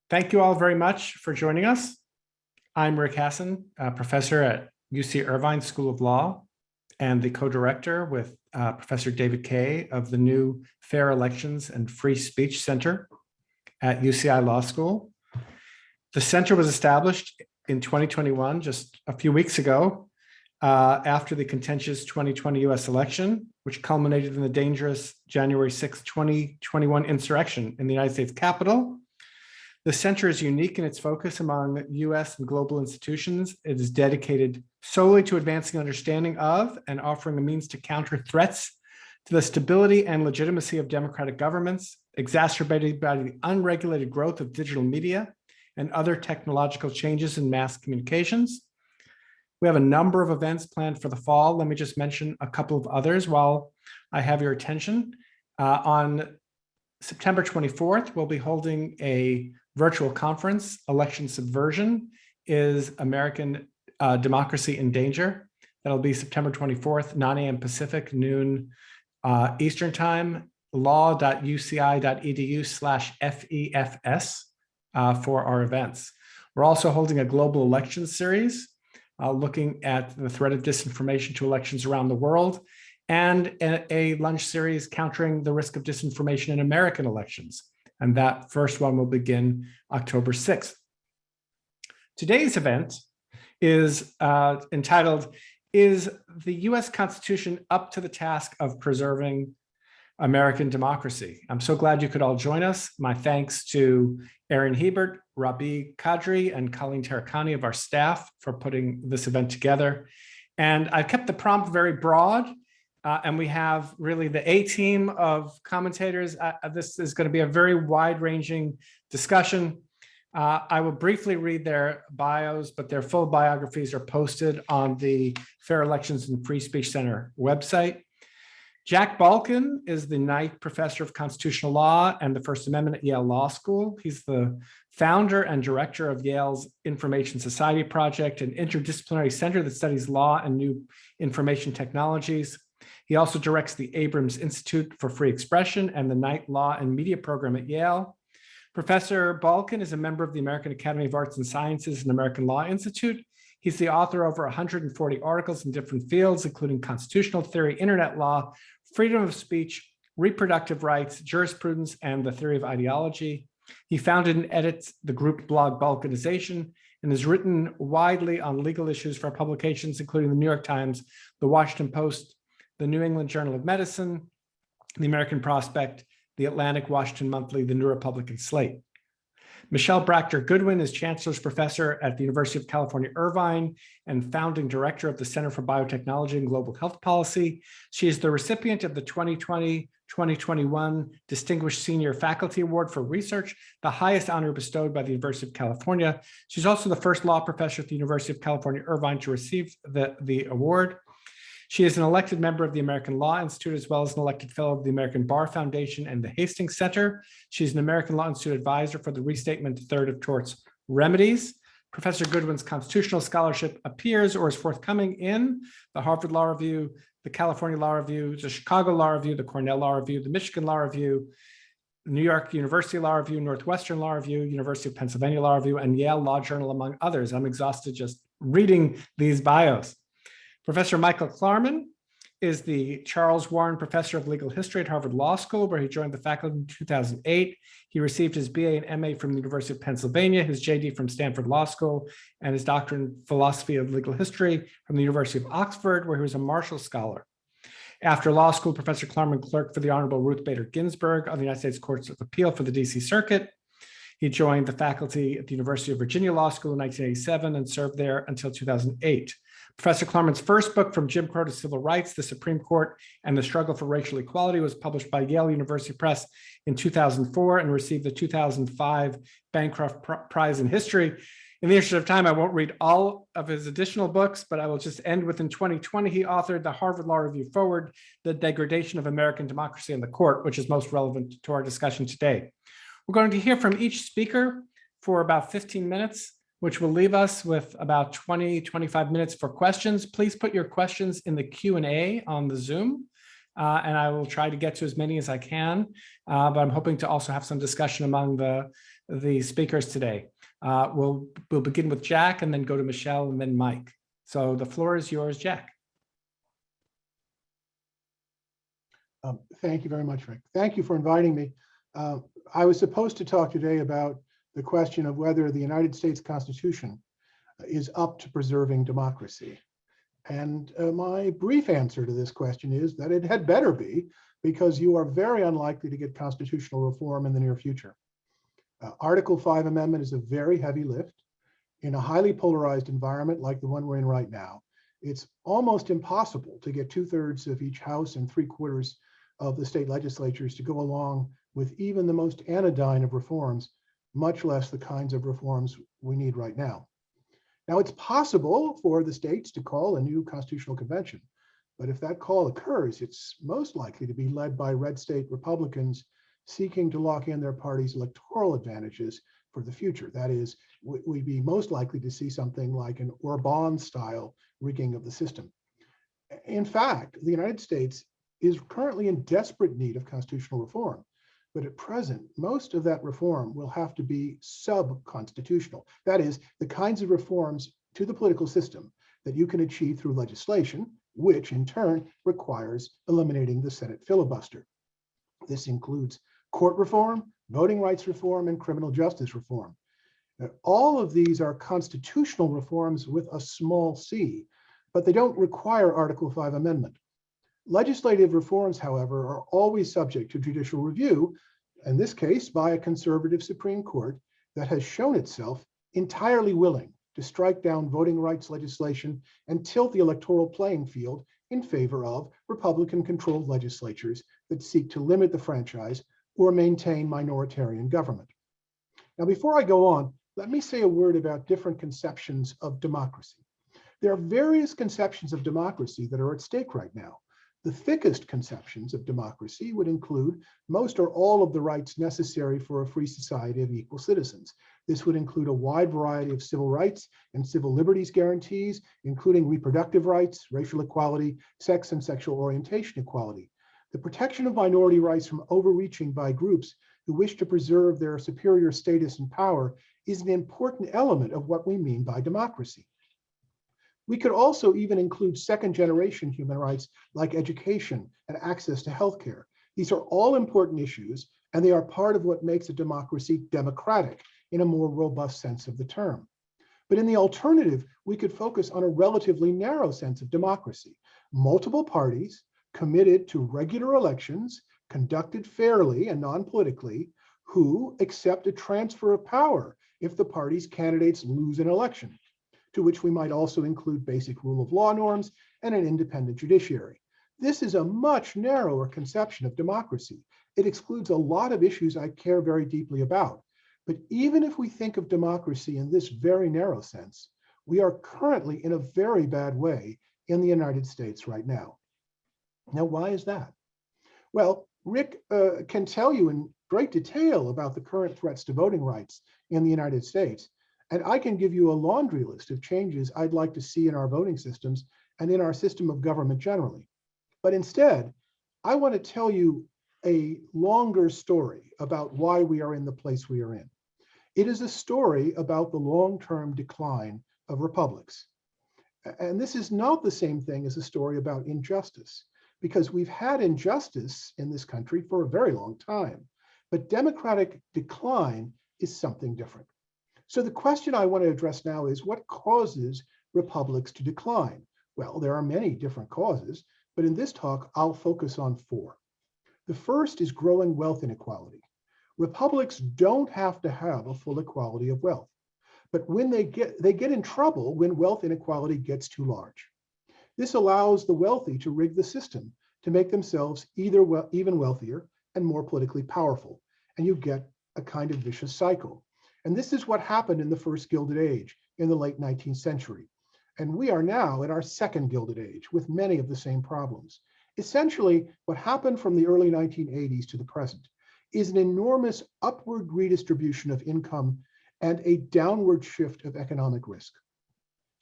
Thank you all very much for joining us. I'm Rick Hasen, a professor at UC Irvine School of Law and the co-director with Professor David Kay of the new Fair Elections and Free Speech Center at UCI Law School. The center was established in 2021, just a few weeks ago, after the contentious 2020 US election, which culminated in the dangerous January 6, 2021 insurrection in the United States Capitol. The center is unique in its focus among US and global institutions. It is dedicated solely to advancing understanding of and offering a means to counter threats to the stability and legitimacy of democratic governments, exacerbated by the unregulated growth of digital media and other technological changes in mass communications. We have a number of events planned for the fall. Let me just mention a couple of others while I have your attention. On September 24th, we'll be holding a virtual conference, Election Subversion, Is American Democracy in Danger? That'll be September 24th, 9 a.m. Pacific, noon Eastern Time, law.uci.edu/FEFS for our events. We're also holding a global elections series, looking at the threat of disinformation to elections around the world, and a lunch series countering the risk of disinformation in American elections. And that first one will begin October 6th. Today's event is entitled, Is the US Constitution Up to the Task of Preserving American Democracy? I'm so glad you could all join us. My thanks to Aaron Hebert, Rabi Kadri, and Colleen Tarakani of our staff for putting this event together. And I've kept the prompt very broad. And we have really the A team of commentators. This is going to be a very wide-ranging discussion. I will briefly read their bios, but their full biographies are posted on the Fair Elections and Free Speech Center website. Jack Balkin is the Knight Professor of Constitutional Law and the First Amendment at Yale Law School. He's the founder and director of Yale's Information Society Project, an interdisciplinary center that studies law and new information technologies. He also directs the Abrams Institute for Free Expression and the Knight Law and Media program at Yale. Professor Balkin is a member of the American Academy of Arts and Sciences and American Law Institute. He's the author of over 140 articles in different fields, including constitutional theory, internet law, freedom of speech, reproductive rights, jurisprudence, and the theory of ideology. He founded and edits the group blog Balkanization and has written widely on legal issues for publications, including the New York Times, the Washington Post, the New England Journal of Medicine, the American Prospect, the Atlantic, Washington Monthly, the New Republican, Slate. Michele Goodwin is Chancellor's Professor at the University of California, Irvine, and founding director of the Center for Biotechnology and Global Health Policy. She is the recipient of the 2020-2021 Distinguished Senior Faculty Award for Research, the highest honor bestowed by the University of California. She's also the first law professor at the University of California, Irvine to receive the award. She is an elected member of the American Law Institute, as well as an elected fellow of the American Bar Foundation and the Hastings Center. She's an American Law Institute advisor for the Restatement Third of Torts Remedies. Professor Goodwin's constitutional scholarship appears or is forthcoming in the Harvard Law Review, the California Law Review, the Chicago Law Review, the Cornell Law Review, the Michigan Law Review, New York University Law Review, Northwestern Law Review, University of Pennsylvania Law Review, and Yale Law Journal, among others. I'm exhausted just reading these bios. Professor Michael Klarman is the Charles Warren Professor of Legal History at Harvard Law School, where he joined the faculty in 2008. He received his BA and MA from the University of Pennsylvania, his JD from Stanford Law School, and his doctorate in philosophy of legal history from the University of Oxford, where he was a Marshall Scholar. After law school, Professor Klarman clerked for the Honorable Ruth Bader Ginsburg of the United States Courts of Appeal for the DC Circuit. He joined the faculty at the University of Virginia Law School in 1987 and served there until 2008. Professor Klarman's first book, From Jim Crow to Civil Rights, the Supreme Court and the Struggle for Racial Equality, was published by Yale University Press in 2004 and received the 2005 Bancroft Prize in History. In the interest of time, I won't read all of his additional books, but I will just end with, in 2020, he authored the Harvard Law Review Forward, The Degradation of American Democracy in the Court, which is most relevant to our discussion today. We're going to hear from each speaker for about 15 minutes, which will leave us with about 20-25 minutes for questions. Please put your questions in the Q&A on the Zoom, and I will try to get to as many as I can. But I'm hoping to also have some discussion among the the speakers today. We'll begin with Jack and then go to Michele and then Mike. So the floor is yours, Jack. Thank you very much, Rick. Thank you for inviting me. I was supposed to talk today about the question of whether the United States Constitution is up to preserving democracy. And my brief answer to this question is that it had better be, because you are very unlikely to get constitutional reform in the near future. Article 5 amendment is a very heavy lift. In a highly polarized environment like the one we're in right now, it's almost impossible to get 2/3 of each house and 3/4 of the state legislatures to go along with even the most anodyne of reforms, much less the kinds of reforms we need right now. Now, it's possible for the states to call a new constitutional convention, but if that call occurs, it's most likely to be led by red state Republicans seeking to lock in their party's electoral advantages for the future. That is, we'd be most likely to see something like an Orban-style rigging of the system. In fact, the United States is currently in desperate need of constitutional reform, but at present, most of that reform will have to be sub-constitutional. That is, the kinds of reforms to the political system that you can achieve through legislation, which in turn requires eliminating the Senate filibuster. This includes court reform, voting rights reform, and criminal justice reform. Now, all of these are constitutional reforms with a small c, but they don't require Article 5 amendment. Legislative reforms, however, are always subject to judicial review, in this case by a conservative Supreme Court that has shown itself entirely willing to strike down voting rights legislation and tilt the electoral playing field in favor of Republican-controlled legislatures that seek to limit the franchise or maintain minoritarian government. Now, before I go on, let me say a word about different conceptions of democracy. There are various conceptions of democracy that are at stake right now. The thickest conceptions of democracy would include most or all of the rights necessary for a free society of equal citizens. This would include a wide variety of civil rights and civil liberties guarantees, including reproductive rights, racial equality, sex and sexual orientation equality. The protection of minority rights from overreaching by groups who wish to preserve their superior status and power is an important element of what we mean by democracy. We could also even include second-generation human rights like education and access to healthcare. These are all important issues, and they are part of what makes a democracy democratic in a more robust sense of the term. But in the alternative, we could focus on a relatively narrow sense of democracy. Multiple parties committed to regular elections, conducted fairly and non-politically, who accept a transfer of power if the party's candidates lose an election, to which we might also include basic rule of law norms and an independent judiciary. This is a much narrower conception of democracy. It excludes a lot of issues I care very deeply about. But even if we think of democracy in this very narrow sense, we are currently in a very bad way in the United States right now. Now, why is that? Well, Rick can tell you in great detail about the current threats to voting rights in the United States. And I can give you a laundry list of changes I'd like to see in our voting systems and in our system of government generally. But instead, I want to tell you a longer story about why we are in the place we are in. It is a story about the long-term decline of republics. And this is not the same thing as a story about injustice, because we've had injustice in this country for a very long time. But democratic decline is something different. So the question I want to address now is, what causes republics to decline? Well, there are many different causes, but in this talk, I'll focus on 4. The first is growing wealth inequality. Republics don't have to have a full equality of wealth, but when they get in trouble when wealth inequality gets too large. This allows the wealthy to rig the system to make themselves even wealthier and more politically powerful, and you get a kind of vicious cycle. And this is what happened in the first Gilded Age in the late 19th century. And we are now in our second Gilded Age with many of the same problems. Essentially, what happened from the early 1980s to the present is an enormous upward redistribution of income and a downward shift of economic risk.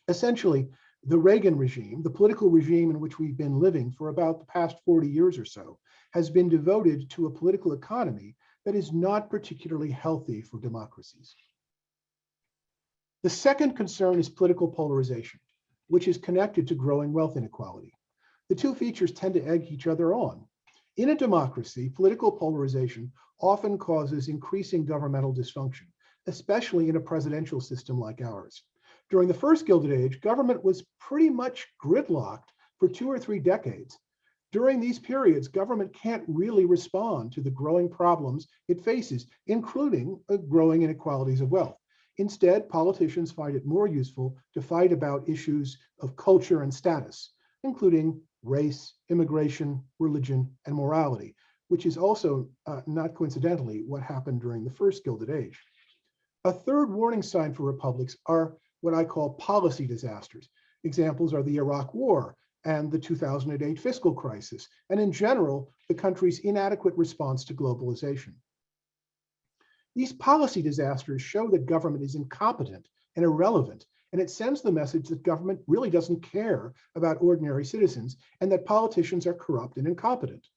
Essentially, the Reagan regime, the political regime in which we've been living for about the past 40 years or so, has been devoted to a political economy that is not particularly healthy for democracies. The second concern is political polarization, which is connected to growing wealth inequality. The two features tend to egg each other on. In a democracy, political polarization often causes increasing governmental dysfunction, especially in a presidential system like ours. During the first Gilded Age, government was pretty much gridlocked for 2 or 3 decades. During these periods, government can't really respond to the growing problems it faces, including growing inequalities of wealth. Instead, politicians find it more useful to fight about issues of culture and status, including race, immigration, religion, and morality, which is also, not coincidentally, what happened during the first Gilded Age. A third warning sign for republics are what I call policy disasters. Examples are the Iraq War and the 2008 fiscal crisis, and in general, the country's inadequate response to globalization. These policy disasters show that government is incompetent and irrelevant, and it sends the message that government really doesn't care about ordinary citizens and that politicians are corrupt and incompetent,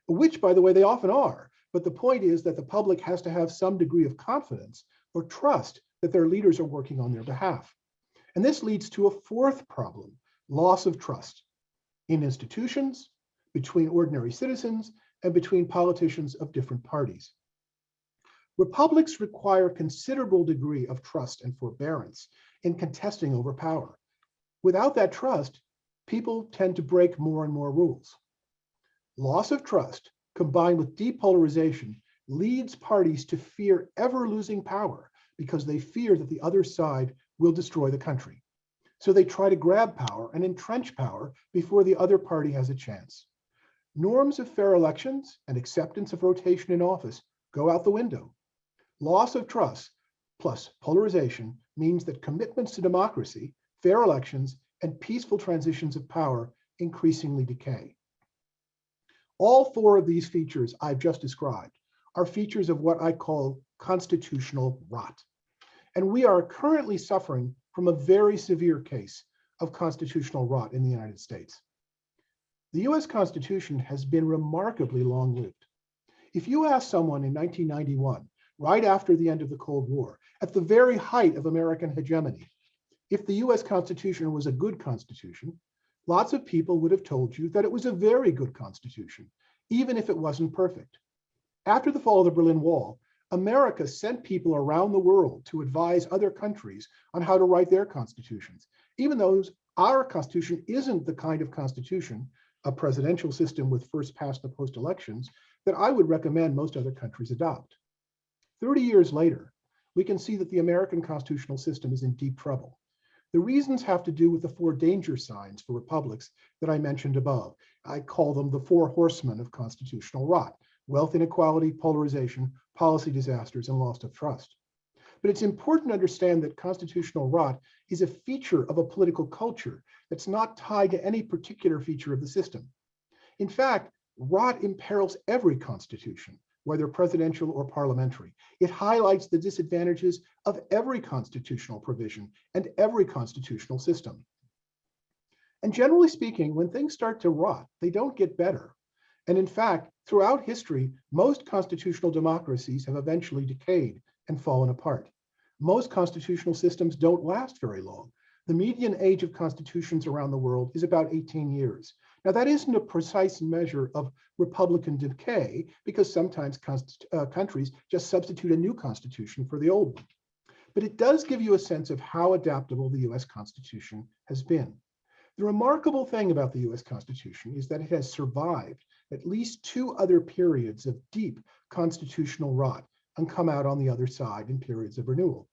which, by the way, they often are. But the point is that the public has to have some degree of confidence or trust that their leaders are working on their behalf. And this leads to a fourth problem, loss of trust in institutions, between ordinary citizens, and between politicians of different parties. Republics require a considerable degree of trust and forbearance in contesting over power. Without that trust, people tend to break more and more rules. Loss of trust, combined with depolarization, leads parties to fear ever losing power because they fear that the other side will destroy the country. So they try to grab power and entrench power before the other party has a chance. Norms of fair elections and acceptance of rotation in office go out the window. Loss of trust plus polarization means that commitments to democracy, fair elections, and peaceful transitions of power increasingly decay. All 4 of these features I've just described are features of what I call constitutional rot. And we are currently suffering from a very severe case of constitutional rot in the United States. The US Constitution has been remarkably long-lived. If you ask someone in 1991, right after the end of the Cold War, at the very height of American hegemony, if the US Constitution was a good constitution, lots of people would have told you that it was a very good constitution, even if it wasn't perfect. After the fall of the Berlin Wall, America sent people around the world to advise other countries on how to write their constitutions, even though our constitution isn't the kind of constitution, a presidential system with first past the post elections, that I would recommend most other countries adopt. 30 years later, we can see that the American constitutional system is in deep trouble. The reasons have to do with the 4 danger signs for republics that I mentioned above. I call them the 4 horsemen of constitutional rot: wealth inequality, polarization, policy disasters, and loss of trust. But it's important to understand that constitutional rot is a feature of a political culture that's not tied to any particular feature of the system. In fact, rot imperils every constitution, whether presidential or parliamentary. It highlights the disadvantages of every constitutional provision and every constitutional system. And generally speaking, when things start to rot, they don't get better. And in fact, throughout history, most constitutional democracies have eventually decayed and fallen apart. Most constitutional systems don't last very long. The median age of constitutions around the world is about 18 years. Now, that isn't a precise measure of republican decay, because sometimes countries just substitute a new constitution for the old one. But it does give you a sense of how adaptable the US Constitution has been. The remarkable thing about the US Constitution is that it has survived at least 2 other periods of deep constitutional rot and come out on the other side in periods of renewal.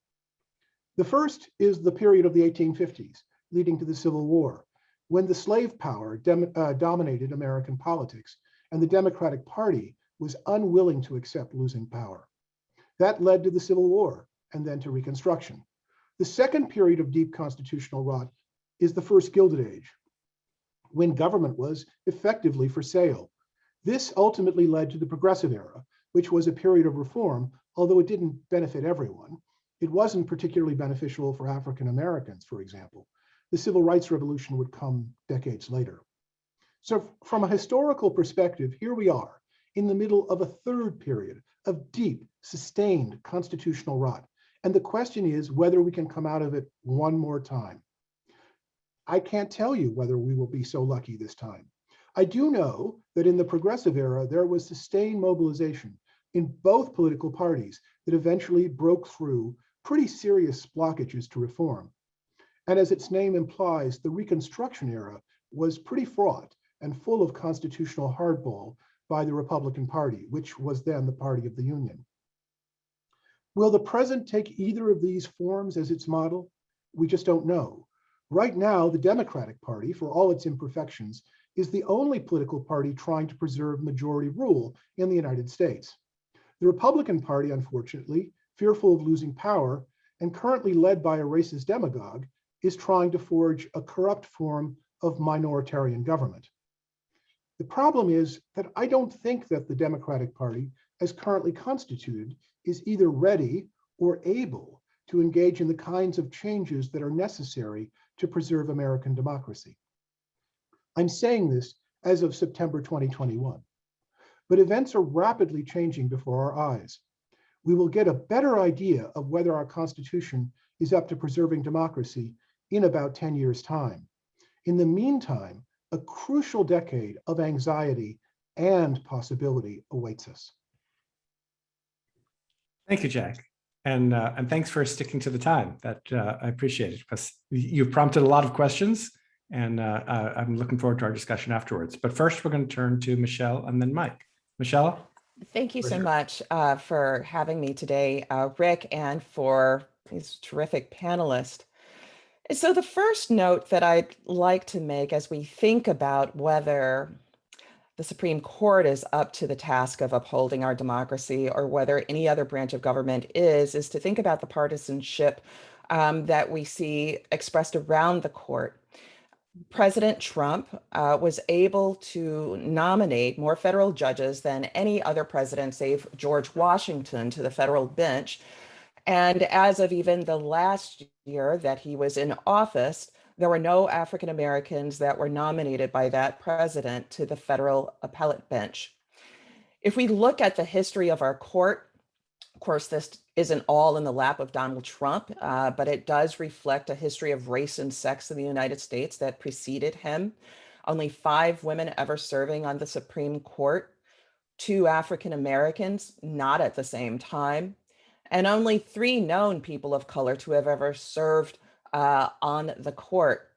The first is the period of the 1850s, leading to the Civil War, when the slave power dominated American politics and the Democratic Party was unwilling to accept losing power. That led to the Civil War and then to Reconstruction. The second period of deep constitutional rot is the first Gilded Age, when government was effectively for sale. This ultimately led to the Progressive Era, which was a period of reform, although it didn't benefit everyone. It wasn't particularly beneficial for African Americans, for example. The Civil Rights Revolution would come decades later. So from a historical perspective, here we are in the middle of a third period, of deep, sustained constitutional rot. And the question is whether we can come out of it one more time. I can't tell you whether we will be so lucky this time. I do know that in the progressive era, there was sustained mobilization in both political parties that eventually broke through pretty serious blockages to reform. And as its name implies, the Reconstruction era was pretty fraught and full of constitutional hardball by the Republican Party, which was then the party of the Union. Will the present take either of these forms as its model? We just don't know. Right now, the Democratic Party, for all its imperfections, is the only political party trying to preserve majority rule in the United States. The Republican Party, unfortunately, fearful of losing power and currently led by a racist demagogue, is trying to forge a corrupt form of minoritarian government. The problem is that I don't think that the Democratic Party, as currently constituted, is either ready or able to engage in the kinds of changes that are necessary to preserve American democracy. I'm saying this as of September 2021, but events are rapidly changing before our eyes. We will get a better idea of whether our Constitution is up to preserving democracy in about 10 years' time. In the meantime, a crucial decade of anxiety and possibility awaits us. Thank you, Jack. And thanks for sticking to the time. That I appreciate it, because you've prompted a lot of questions, and I'm looking forward to our discussion afterwards. But first, we're going to turn to Michele and then Mike. Michele? Thank you so much for having me today, Rick, and for these terrific panelists. So the first note that I'd like to make as we think about whether the Supreme Court is up to the task of upholding our democracy or whether any other branch of government is to think about the partisanship that we see expressed around the court. President Trump was able to nominate more federal judges than any other president, save George Washington, to the federal bench. And as of even the last year that he was in office, there were no African Americans that were nominated by that president to the federal appellate bench. If we look at the history of our court, of course, this isn't all in the lap of Donald Trump, but it does reflect a history of race and sex in the United States that preceded him. Only 5 women ever serving on the Supreme Court, 2 African Americans, not at the same time, and only 3 known people of color to have ever served on the court.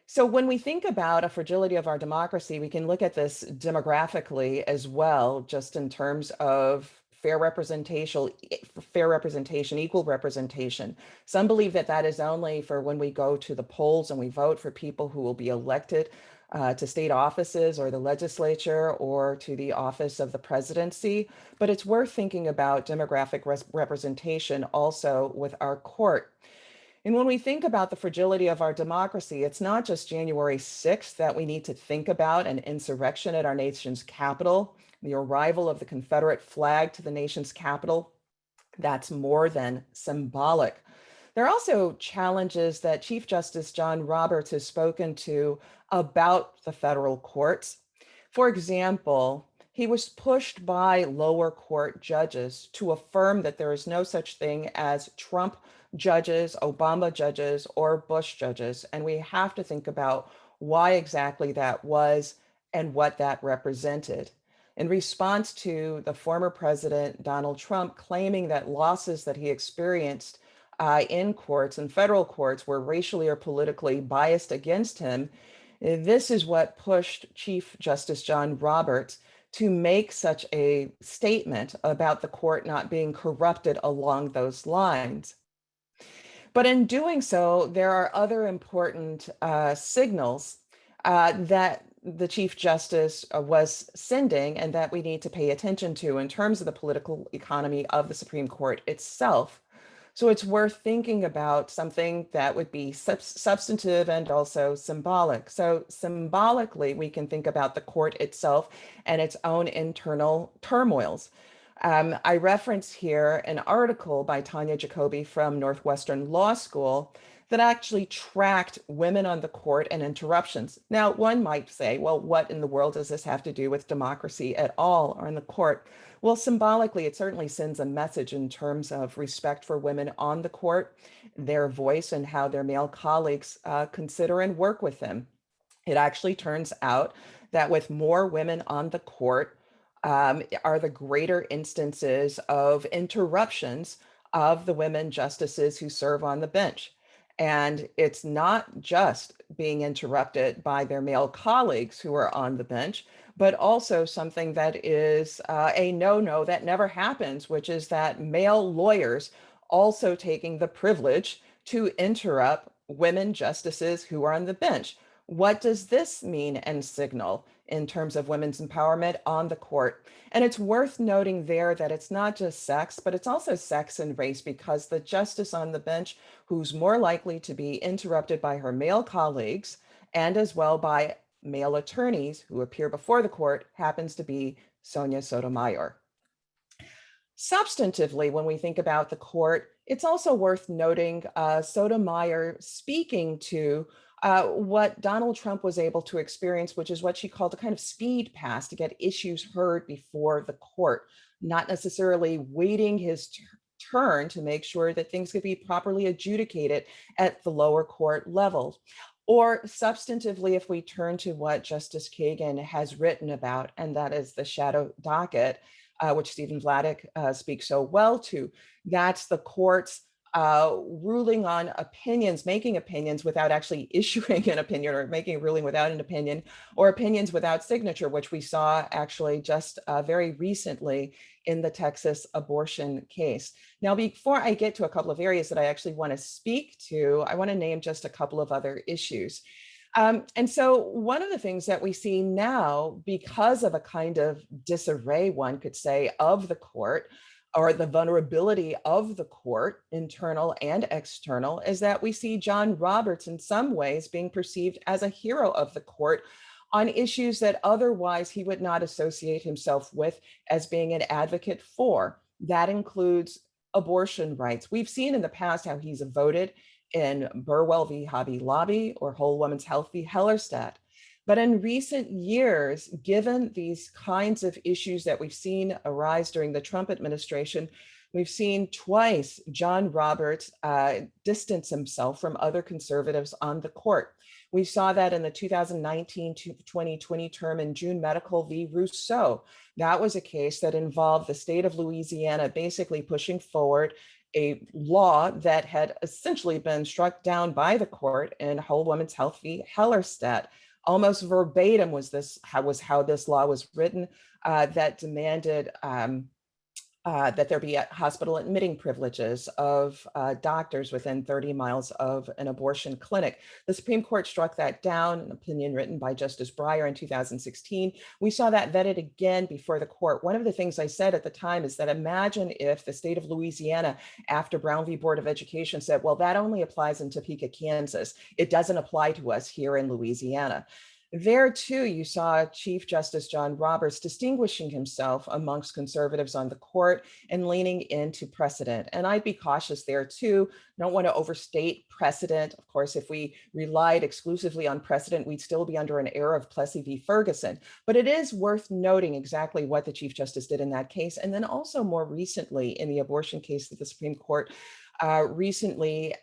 So when we think about a fragility of our democracy, we can look at this demographically as well, just in terms of fair representation, equal representation. Some believe that that is only for when we go to the polls and we vote for people who will be elected to state offices or the legislature or to the office of the presidency. But it's worth thinking about demographic representation also with our court. And when we think about the fragility of our democracy, it's not just January 6th that we need to think about an insurrection at our nation's capital, the arrival of the Confederate flag to the nation's capital. That's more than symbolic. There are also challenges that Chief Justice John Roberts has spoken to about the federal courts. For example, he was pushed by lower court judges to affirm that there is no such thing as Trump judges, Obama judges, or Bush judges. And we have to think about why exactly that was and what that represented. In response to the former president, Donald Trump, claiming that losses that he experienced in courts and federal courts were racially or politically biased against him, this is what pushed Chief Justice John Roberts to make such a statement about the court not being corrupted along those lines. But in doing so, there are other important signals that the Chief Justice was sending and that we need to pay attention to in terms of the political economy of the Supreme Court itself. So it's worth thinking about something that would be substantive and also symbolic. So symbolically, we can think about the court itself and its own internal turmoils. I reference here an article by Tanya Jacoby from Northwestern Law School that actually tracked women on the court and interruptions. Now, one might say, well, what in the world does this have to do with democracy at all or in the court? Well, symbolically, it certainly sends a message in terms of respect for women on the court, their voice, and how their male colleagues consider and work with them. It actually turns out that with more women on the court, are the greater instances of interruptions of the women justices who serve on the bench. And it's not just being interrupted by their male colleagues who are on the bench, but also something that is a no-no that never happens, which is that male lawyers also taking the privilege to interrupt women justices who are on the bench. What does this mean and signal in terms of women's empowerment on the court? And it's worth noting there that it's not just sex, but it's also sex and race, because the justice on the bench who's more likely to be interrupted by her male colleagues and as well by male attorneys who appear before the court happens to be Sonia Sotomayor. Substantively, when we think about the court, it's also worth noting Sotomayor speaking to what Donald Trump was able to experience, which is what she called a kind of speed pass to get issues heard before the court, not necessarily waiting his turn to make sure that things could be properly adjudicated at the lower court level. Or substantively, if we turn to what Justice Kagan has written about, and that is the shadow docket, which Stephen Vladeck speaks so well to, that's the court's ruling on opinions, making opinions without actually issuing an opinion, or making a ruling without an opinion, or opinions without signature, which we saw actually just very recently in the Texas abortion case. Now, before I get to a couple of areas that I actually want to speak to, I want to name just a couple of other issues. And so one of the things that we see now, because of a kind of disarray, one could say, of the court, or the vulnerability of the court, internal and external, is that we see John Roberts in some ways being perceived as a hero of the court on issues that otherwise he would not associate himself with as being an advocate for. That includes abortion rights. We've seen in the past how he's voted in Burwell v. Hobby Lobby or Whole Woman's Health v. Hellerstedt. But in recent years, given these kinds of issues that we've seen arise during the Trump administration, we've seen twice John Roberts distance himself from other conservatives on the court. We saw that in the 2019 to 2020 term in June Medical v. Rousseau. That was a case that involved the state of Louisiana basically pushing forward a law that had essentially been struck down by the court in Whole Woman's Health v. Hellerstedt. Almost verbatim was how this law was written, that demanded that there be hospital admitting privileges of doctors within 30 miles of an abortion clinic. The Supreme Court struck that down, an opinion written by Justice Breyer in 2016. We saw that vetted again before the court. One of the things I said at the time is that imagine if the state of Louisiana, after Brown v. Board of Education, said, well, that only applies in Topeka, Kansas. It doesn't apply to us here in Louisiana. There, too, you saw Chief Justice John Roberts distinguishing himself amongst conservatives on the court and leaning into precedent. And I'd be cautious there, too. I don't want to overstate precedent. Of course, if we relied exclusively on precedent, we'd still be under an era of Plessy v. Ferguson. But it is worth noting exactly what the Chief Justice did in that case. And then also more recently in the abortion case that the Supreme Court recently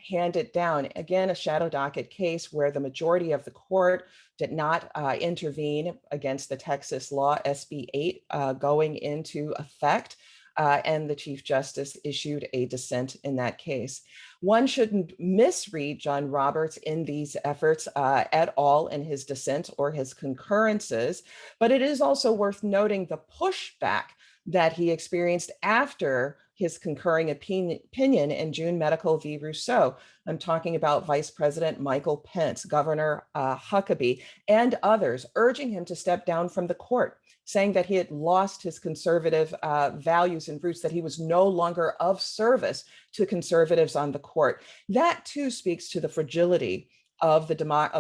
handed down, again, a shadow docket case where the majority of the court did not intervene against the Texas law SB 8 going into effect. And the Chief Justice issued a dissent in that case. One shouldn't misread John Roberts in these efforts at all in his dissent or his concurrences, but it is also worth noting the pushback that he experienced after his concurring opinion in June Medical v. Rousseau. I'm talking about Vice President Michael Pence, Governor Huckabee, and others urging him to step down from the court, saying that he had lost his conservative values and roots, that he was no longer of service to conservatives on the court. That too speaks to the fragility of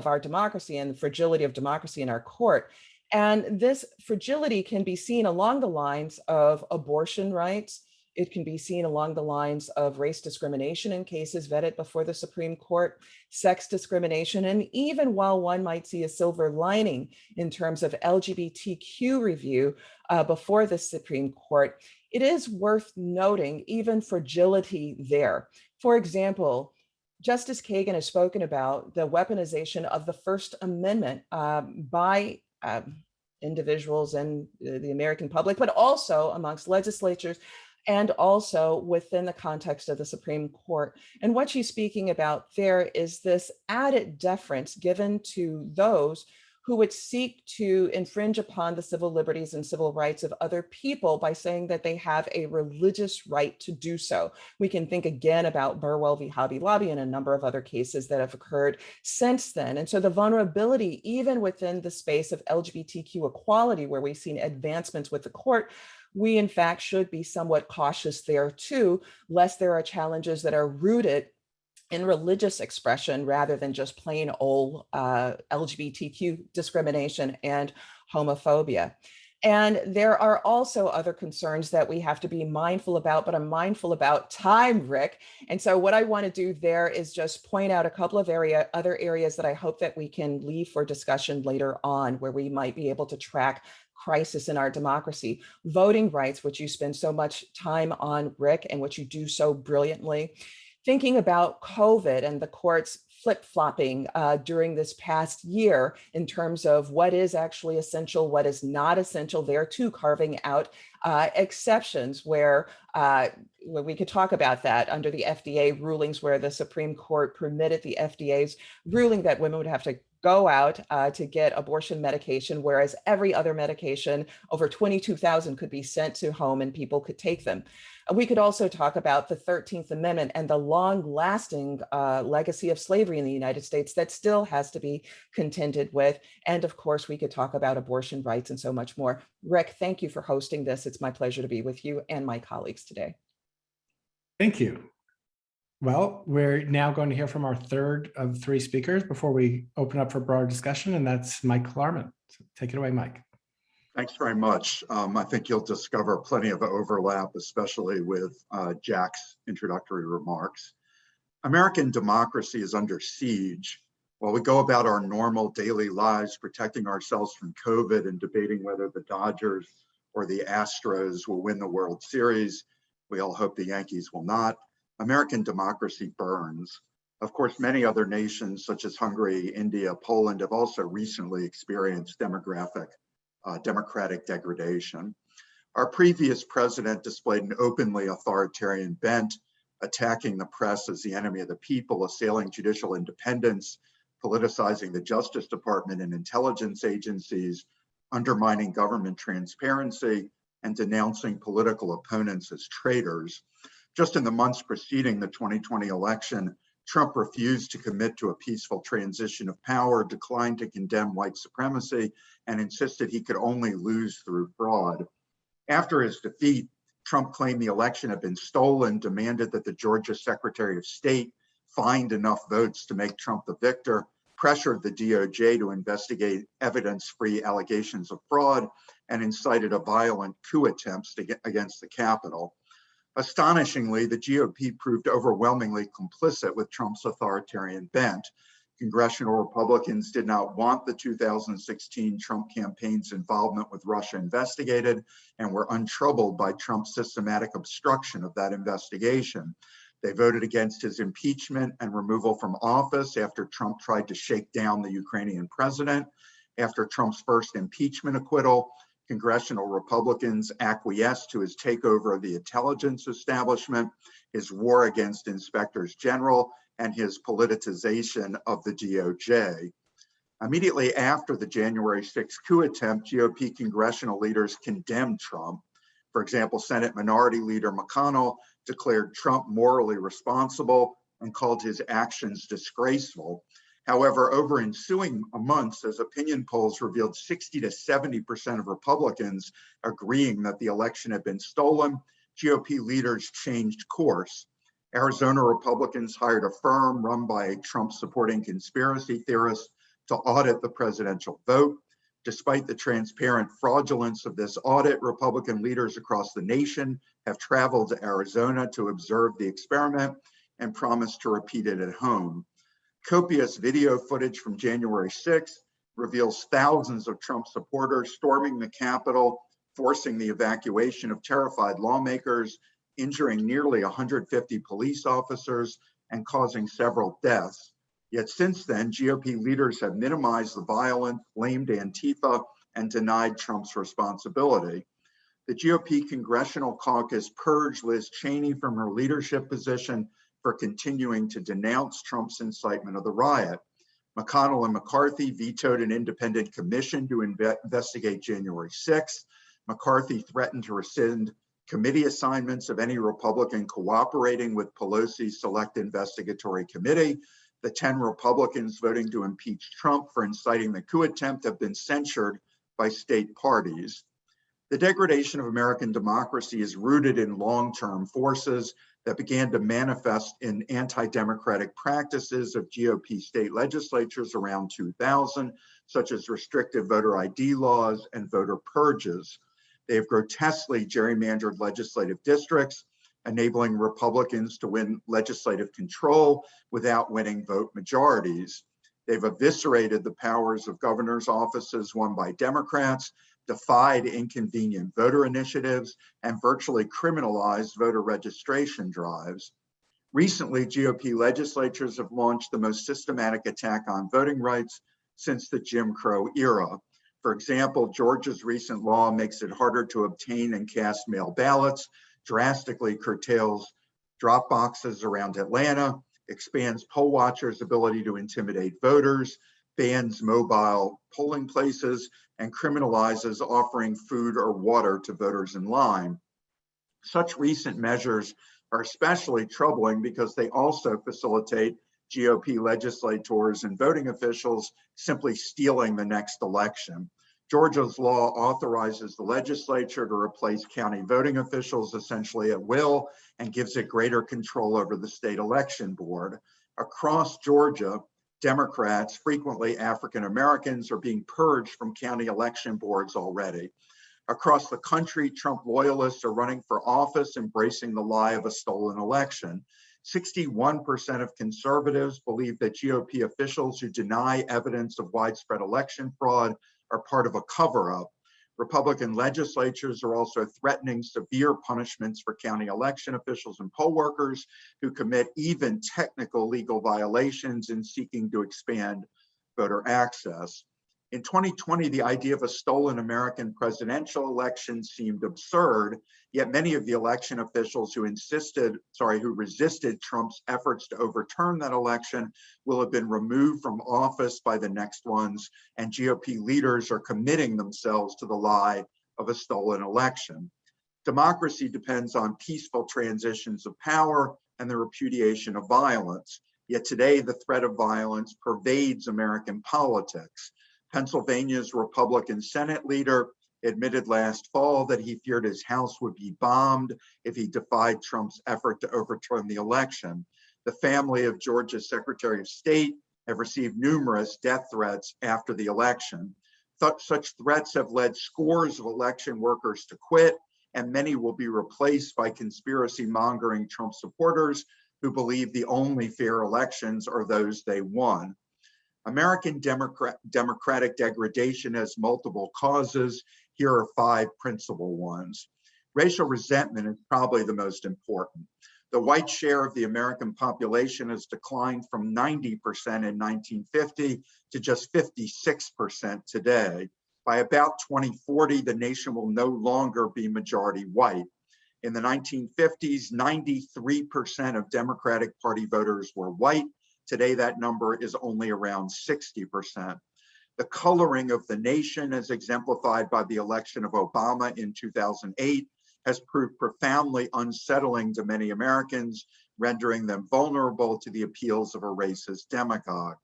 our democracy and the fragility of democracy in our court. And this fragility can be seen along the lines of abortion rights. It can be seen along the lines of race discrimination in cases vetted before the Supreme Court, sex discrimination, and even while one might see a silver lining in terms of LGBTQ review before the Supreme Court, it is worth noting even fragility there. For example, Justice Kagan has spoken about the weaponization of the First Amendment by individuals and the American public, but also amongst legislatures and also within the context of the Supreme Court. And what she's speaking about there is this added deference given to those who would seek to infringe upon the civil liberties and civil rights of other people by saying that they have a religious right to do so. We can think again about Burwell v. Hobby Lobby and a number of other cases that have occurred since then. And so the vulnerability, even within the space of LGBTQ equality, where we've seen advancements with the court, we in fact should be somewhat cautious there too, lest there are challenges that are rooted in religious expression rather than just plain old LGBTQ discrimination and homophobia. And there are also other concerns that we have to be mindful about, but I'm mindful about time, Rick. And so what I want to do there is just point out a couple of other areas that I hope that we can leave for discussion later on, where we might be able to track crisis in our democracy. Voting rights, which you spend so much time on, Rick, and which you do so brilliantly. Thinking about COVID and the courts flip-flopping during this past year in terms of what is actually essential, what is not essential, there too carving out exceptions where we could talk about that under the FDA rulings, where the Supreme Court permitted the FDA's ruling that women would have to go out to get abortion medication, whereas every other medication, over 22,000, could be sent to home and people could take them. We could also talk about the 13th Amendment and the long-lasting legacy of slavery in the United States that still has to be contended with. And of course, we could talk about abortion rights and so much more. Rick, thank you for hosting this. It's my pleasure to be with you and my colleagues today. Thank you. Well, we're now going to hear from our third of three speakers before we open up for broader discussion, and that's Mike Klarman. So take it away, Mike. Thanks very much. I think you'll discover plenty of overlap, especially with Jack's introductory remarks. American democracy is under siege. While we go about our normal daily lives protecting ourselves from COVID and debating whether the Dodgers or the Astros will win the World Series, we all hope the Yankees will not. American democracy burns. Of course, many other nations such as Hungary, India, Poland have also recently experienced democratic degradation. Our previous president displayed an openly authoritarian bent, attacking the press as the enemy of the people, assailing judicial independence, politicizing the Justice Department and intelligence agencies, undermining government transparency, and denouncing political opponents as traitors. Just in the months preceding the 2020 election, Trump refused to commit to a peaceful transition of power, declined to condemn white supremacy, and insisted he could only lose through fraud. After his defeat, Trump claimed the election had been stolen, demanded that the Georgia Secretary of State find enough votes to make Trump the victor, pressured the DOJ to investigate evidence-free allegations of fraud, and incited a violent coup attempt against the Capitol. Astonishingly, the GOP proved overwhelmingly complicit with Trump's authoritarian bent. Congressional Republicans did not want the 2016 Trump campaign's involvement with Russia investigated and were untroubled by Trump's systematic obstruction of that investigation. They voted against his impeachment and removal from office after Trump tried to shake down the Ukrainian president. After Trump's first impeachment acquittal, Congressional Republicans acquiesced to his takeover of the intelligence establishment, his war against inspectors general, and his politicization of the DOJ. Immediately after the January 6th coup attempt, GOP congressional leaders condemned Trump. For example, Senate Minority Leader McConnell declared Trump morally responsible and called his actions disgraceful. However, over ensuing months, as opinion polls revealed 60 to 70% of Republicans agreeing that the election had been stolen, GOP leaders changed course. Arizona Republicans hired a firm run by a Trump-supporting conspiracy theorist to audit the presidential vote. Despite the transparent fraudulence of this audit, Republican leaders across the nation have traveled to Arizona to observe the experiment and promised to repeat it at home. Copious video footage from January 6th reveals thousands of Trump supporters storming the Capitol, forcing the evacuation of terrified lawmakers, injuring nearly 150 police officers, and causing several deaths. Yet since then, GOP leaders have minimized the violence, blamed Antifa, and denied Trump's responsibility. The GOP Congressional Caucus purged Liz Cheney from her leadership position for continuing to denounce Trump's incitement of the riot. McConnell and McCarthy vetoed an independent commission to investigate January 6th. McCarthy threatened to rescind committee assignments of any Republican cooperating with Pelosi's Select Investigatory Committee. The 10 Republicans voting to impeach Trump for inciting the coup attempt have been censured by state parties. The degradation of American democracy is rooted in long-term forces that began to manifest in anti-democratic practices of GOP state legislatures around 2000, such as restrictive voter ID laws and voter purges. They have grotesquely gerrymandered legislative districts, enabling Republicans to win legislative control without winning vote majorities. They've eviscerated the powers of governors' offices won by Democrats, defied inconvenient voter initiatives, and virtually criminalized voter registration drives. Recently, GOP legislatures have launched the most systematic attack on voting rights since the Jim Crow era. For example, Georgia's recent law makes it harder to obtain and cast mail ballots, drastically curtails drop boxes around Atlanta, expands poll watchers' ability to intimidate voters, bans mobile polling places, and criminalizes offering food or water to voters in line. Such recent measures are especially troubling because they also facilitate GOP legislators and voting officials simply stealing the next election. Georgia's law authorizes the legislature to replace county voting officials essentially at will and gives it greater control over the state election board. Across Georgia, Democrats, frequently African Americans, are being purged from county election boards already. Across the country, Trump loyalists are running for office, embracing the lie of a stolen election. 61% of conservatives believe that GOP officials who deny evidence of widespread election fraud are part of a cover-up. Republican legislatures are also threatening severe punishments for county election officials and poll workers who commit even technical legal violations in seeking to expand voter access. In 2020, the idea of a stolen American presidential election seemed absurd, yet many of the election officials who resisted Trump's efforts to overturn that election will have been removed from office by the next ones, and GOP leaders are committing themselves to the lie of a stolen election. Democracy depends on peaceful transitions of power and the repudiation of violence. Yet today, the threat of violence pervades American politics. Pennsylvania's Republican Senate leader admitted last fall that he feared his house would be bombed if he defied Trump's effort to overturn the election. The family of Georgia's Secretary of State have received numerous death threats after the election. Such threats have led scores of election workers to quit, and many will be replaced by conspiracy-mongering Trump supporters who believe the only fair elections are those they won. American democratic degradation has multiple causes. Here are 5 principal ones. Racial resentment is probably the most important. The white share of the American population has declined from 90% in 1950 to just 56% today. By about 2040, the nation will no longer be majority white. In the 1950s, 93% of Democratic Party voters were white. Today, that number is only around 60%. The coloring of the nation, as exemplified by the election of Obama in 2008, has proved profoundly unsettling to many Americans, rendering them vulnerable to the appeals of a racist demagogue.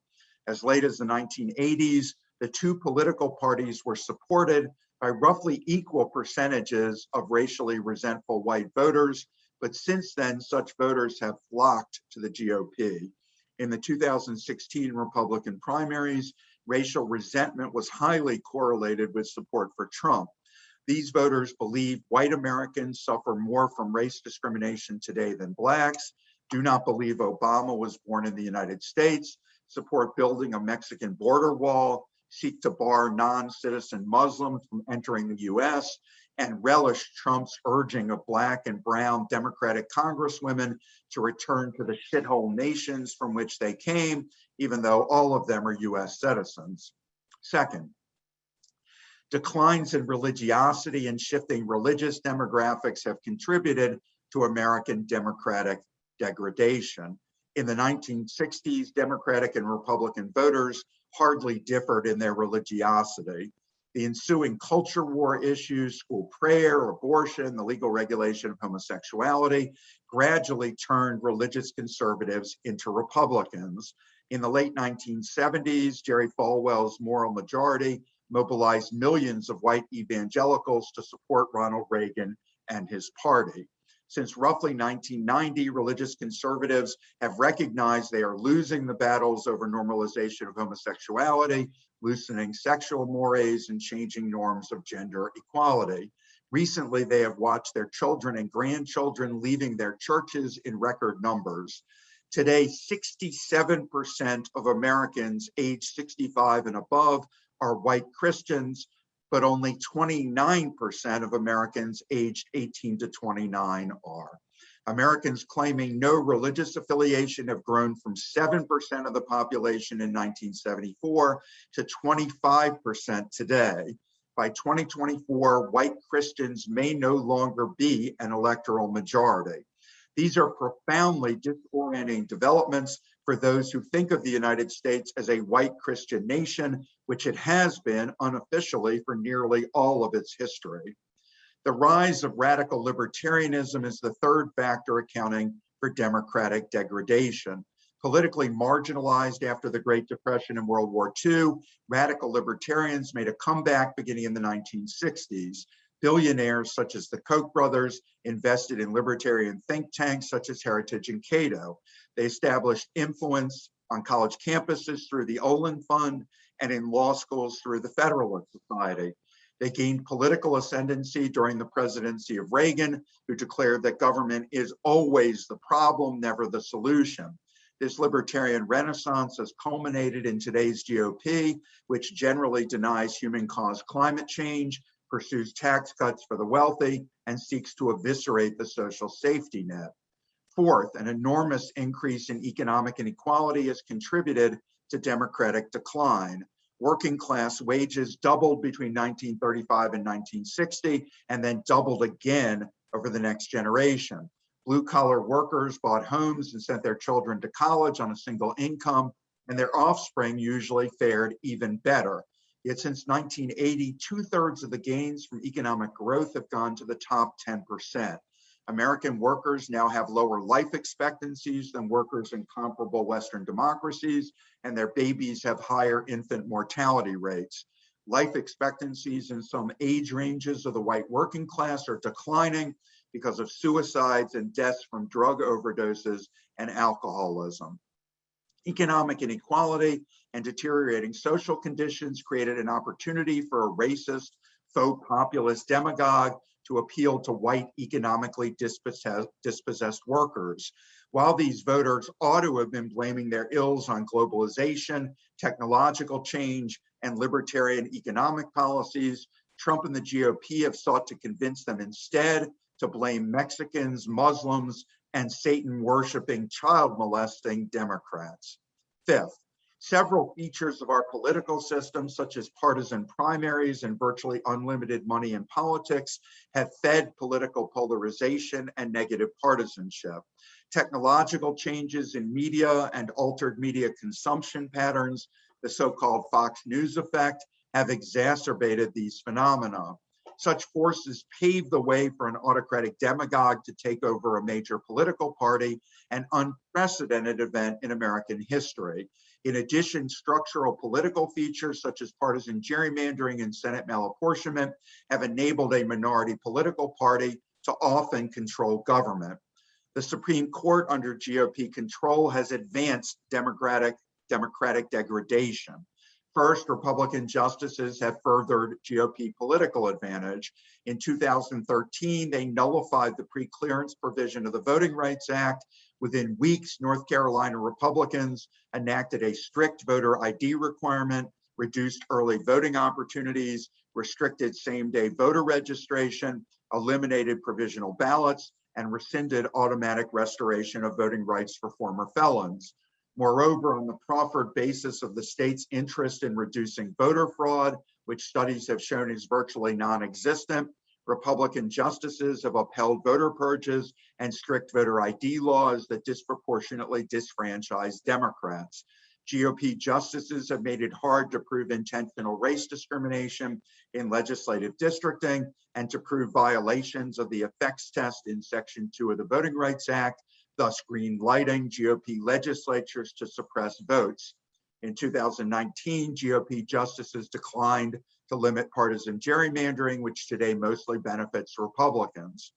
As late as the 1980s, the 2 political parties were supported by roughly equal percentages of racially resentful white voters, but since then, such voters have flocked to the GOP. In the 2016 Republican primaries, racial resentment was highly correlated with support for Trump. These voters believe white Americans suffer more from race discrimination today than blacks, do not believe Obama was born in the United States, support building a Mexican border wall, seek to bar non-citizen Muslims from entering the US, and relish Trump's urging of black and brown Democratic congresswomen to return to the shithole nations from which they came, even though all of them are US citizens. Second, declines in religiosity and shifting religious demographics have contributed to American democratic degradation. In the 1960s, Democratic and Republican voters hardly differed in their religiosity. The ensuing culture war issues, school prayer, abortion, the legal regulation of homosexuality, gradually turned religious conservatives into Republicans. In the late 1970s, Jerry Falwell's moral majority mobilized millions of white evangelicals to support Ronald Reagan and his party. Since roughly 1990, religious conservatives have recognized they are losing the battles over normalization of homosexuality, loosening sexual mores, and changing norms of gender equality. Recently, they have watched their children and grandchildren leaving their churches in record numbers. Today, 67% of Americans aged 65 and above are white Christians, but only 29% of Americans aged 18 to 29 are. Americans claiming no religious affiliation have grown from 7% of the population in 1974 to 25% today. By 2024, white Christians may no longer be an electoral majority. These are profoundly disorienting developments for those who think of the United States as a white Christian nation, which it has been unofficially for nearly all of its history. The rise of radical libertarianism is the third factor accounting for democratic degradation. Politically marginalized after the Great Depression and World War II, radical libertarians made a comeback beginning in the 1960s. Billionaires such as the Koch brothers invested in libertarian think tanks such as Heritage and Cato. They established influence on college campuses through the Olin Fund and in law schools through the Federalist Society. They gained political ascendancy during the presidency of Reagan, who declared that government is always the problem, never the solution. This libertarian renaissance has culminated in today's GOP, which generally denies human-caused climate change, pursues tax cuts for the wealthy, and seeks to eviscerate the social safety net. Fourth, an enormous increase in economic inequality has contributed to democratic decline. Working class wages doubled between 1935 and 1960, and then doubled again over the next generation. Blue collar workers bought homes and sent their children to college on a single income, and their offspring usually fared even better. Yet since 1980, 2/3 of the gains from economic growth have gone to the top 10%. American workers now have lower life expectancies than workers in comparable Western democracies, and their babies have higher infant mortality rates. Life expectancies in some age ranges of the white working class are declining because of suicides and deaths from drug overdoses and alcoholism. Economic inequality and deteriorating social conditions created an opportunity for a racist, faux populist demagogue to appeal to white economically dispossessed workers. While these voters ought to have been blaming their ills on globalization, technological change, and libertarian economic policies, Trump and the GOP have sought to convince them instead to blame Mexicans, Muslims, and Satan-worshiping, child-molesting Democrats. Fifth, several features of our political system, such as partisan primaries and virtually unlimited money in politics, have fed political polarization and negative partisanship. Technological changes in media and altered media consumption patterns, the so-called Fox News effect, have exacerbated these phenomena. Such forces paved the way for an autocratic demagogue to take over a major political party, an unprecedented event in American history. In addition, structural political features such as partisan gerrymandering and Senate malapportionment have enabled a minority political party to often control government. The Supreme Court under GOP control has advanced democratic degradation. First, Republican justices have furthered GOP political advantage. In 2013, they nullified the pre-clearance provision of the Voting Rights Act. Within weeks, North Carolina Republicans enacted a strict voter ID requirement, reduced early voting opportunities, restricted same-day voter registration, eliminated provisional ballots, and rescinded automatic restoration of voting rights for former felons. Moreover, on the proffered basis of the state's interest in reducing voter fraud, which studies have shown is virtually non-existent, Republican justices have upheld voter purges and strict voter ID laws that disproportionately disfranchise Democrats. GOP justices have made it hard to prove intentional race discrimination in legislative districting and to prove violations of the effects test in Section 2 of the Voting Rights Act, thus green-lighting GOP legislatures to suppress votes. In 2019, GOP justices declined to limit partisan gerrymandering, which today mostly benefits Republicans.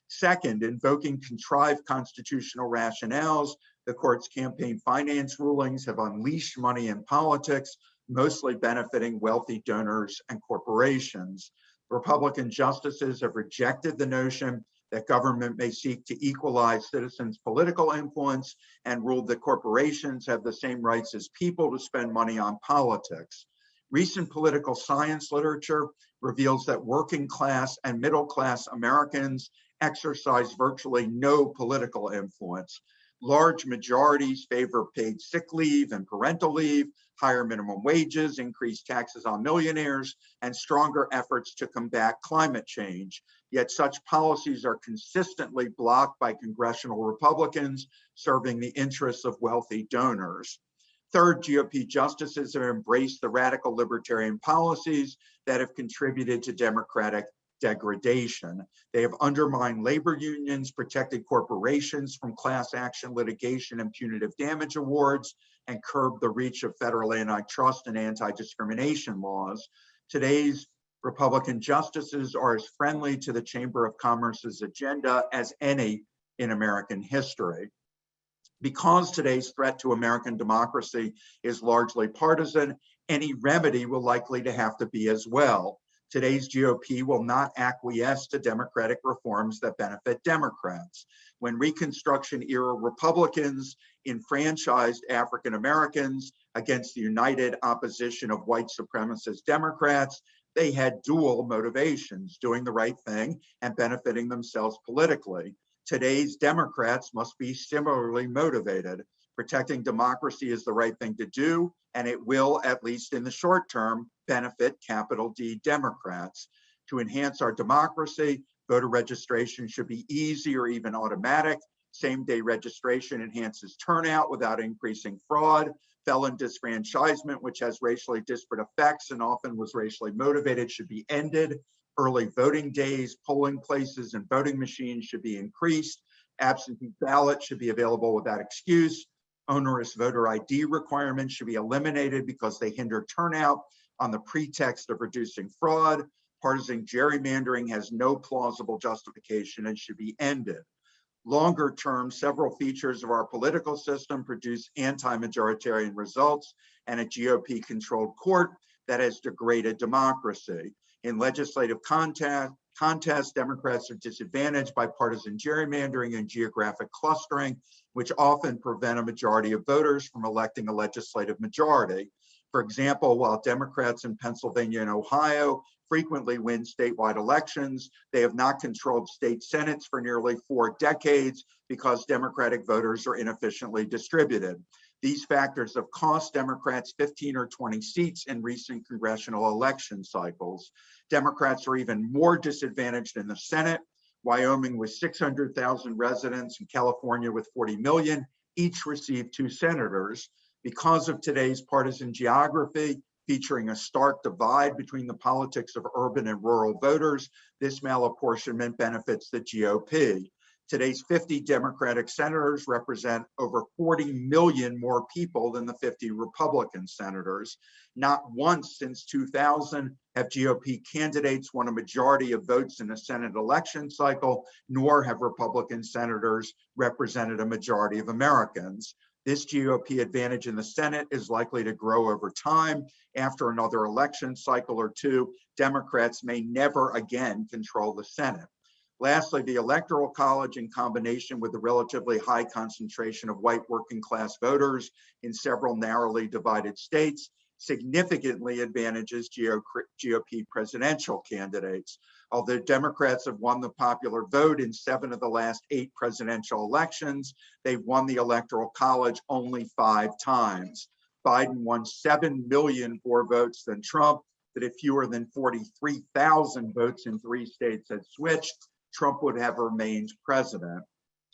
Second, invoking contrived constitutional rationales, the court's campaign finance rulings have unleashed money in politics, mostly benefiting wealthy donors and corporations. Republican justices have rejected the notion that government may seek to equalize citizens' political influence and ruled that corporations have the same rights as people to spend money on politics. Recent political science literature reveals that working class and middle class Americans exercise virtually no political influence. Large majorities favor paid sick leave and parental leave, higher minimum wages, increased taxes on millionaires, and stronger efforts to combat climate change. Yet such policies are consistently blocked by congressional Republicans serving the interests of wealthy donors. Third, GOP justices have embraced the radical libertarian policies that have contributed to Democratic degradation. They have undermined labor unions, protected corporations from class action litigation and punitive damage awards, and curbed the reach of federal antitrust and anti-discrimination laws. Today's Republican justices are as friendly to the Chamber of Commerce's agenda as any in American history. Because today's threat to American democracy is largely partisan, any remedy will likely to have to be as well. Today's GOP will not acquiesce to democratic reforms that benefit Democrats. When Reconstruction era Republicans enfranchised African Americans against the united opposition of white supremacist Democrats, they had dual motivations, doing the right thing and benefiting themselves politically. Today's Democrats must be similarly motivated. Protecting democracy is the right thing to do, and it will, at least in the short term, benefit capital D Democrats. To enhance our democracy, voter registration should be easy or even automatic. Same-day registration enhances turnout without increasing fraud. Felon disfranchisement, which has racially disparate effects and often was racially motivated, should be ended. Early voting days, polling places, and voting machines should be increased. Absentee ballots should be available without excuse. Onerous voter ID requirements should be eliminated because they hinder turnout on the pretext of reducing fraud. Partisan gerrymandering has no plausible justification and should be ended. Longer term, several features of our political system produce anti-majoritarian results and a GOP-controlled court that has degraded democracy. In legislative contests, Democrats are disadvantaged by partisan gerrymandering and geographic clustering, which often prevent a majority of voters from electing a legislative majority. For example, while Democrats in Pennsylvania and Ohio frequently win statewide elections, they have not controlled state senates for nearly 4 decades because Democratic voters are inefficiently distributed. These factors have cost Democrats 15 or 20 seats in recent congressional election cycles. Democrats are even more disadvantaged in the Senate. Wyoming with 600,000 residents and California with 40 million each received 2 senators. Because of today's partisan geography, featuring a stark divide between the politics of urban and rural voters, this malapportionment benefits the GOP. Today's 50 Democratic senators represent over 40 million more people than the 50 Republican senators. Not once since 2000 have GOP candidates won a majority of votes in a Senate election cycle, nor have Republican senators represented a majority of Americans. This GOP advantage in the Senate is likely to grow over time. After another election cycle or two, Democrats may never again control the Senate. Lastly, the Electoral College, in combination with the relatively high concentration of white working class voters in several narrowly divided states, significantly advantages GOP presidential candidates. Although Democrats have won the popular vote in 7 of the last 8 presidential elections, they've won the Electoral College only 5 times. Biden won 7 million more votes than Trump, but if fewer than 43,000 votes in 3 states had switched, Trump would have remained president.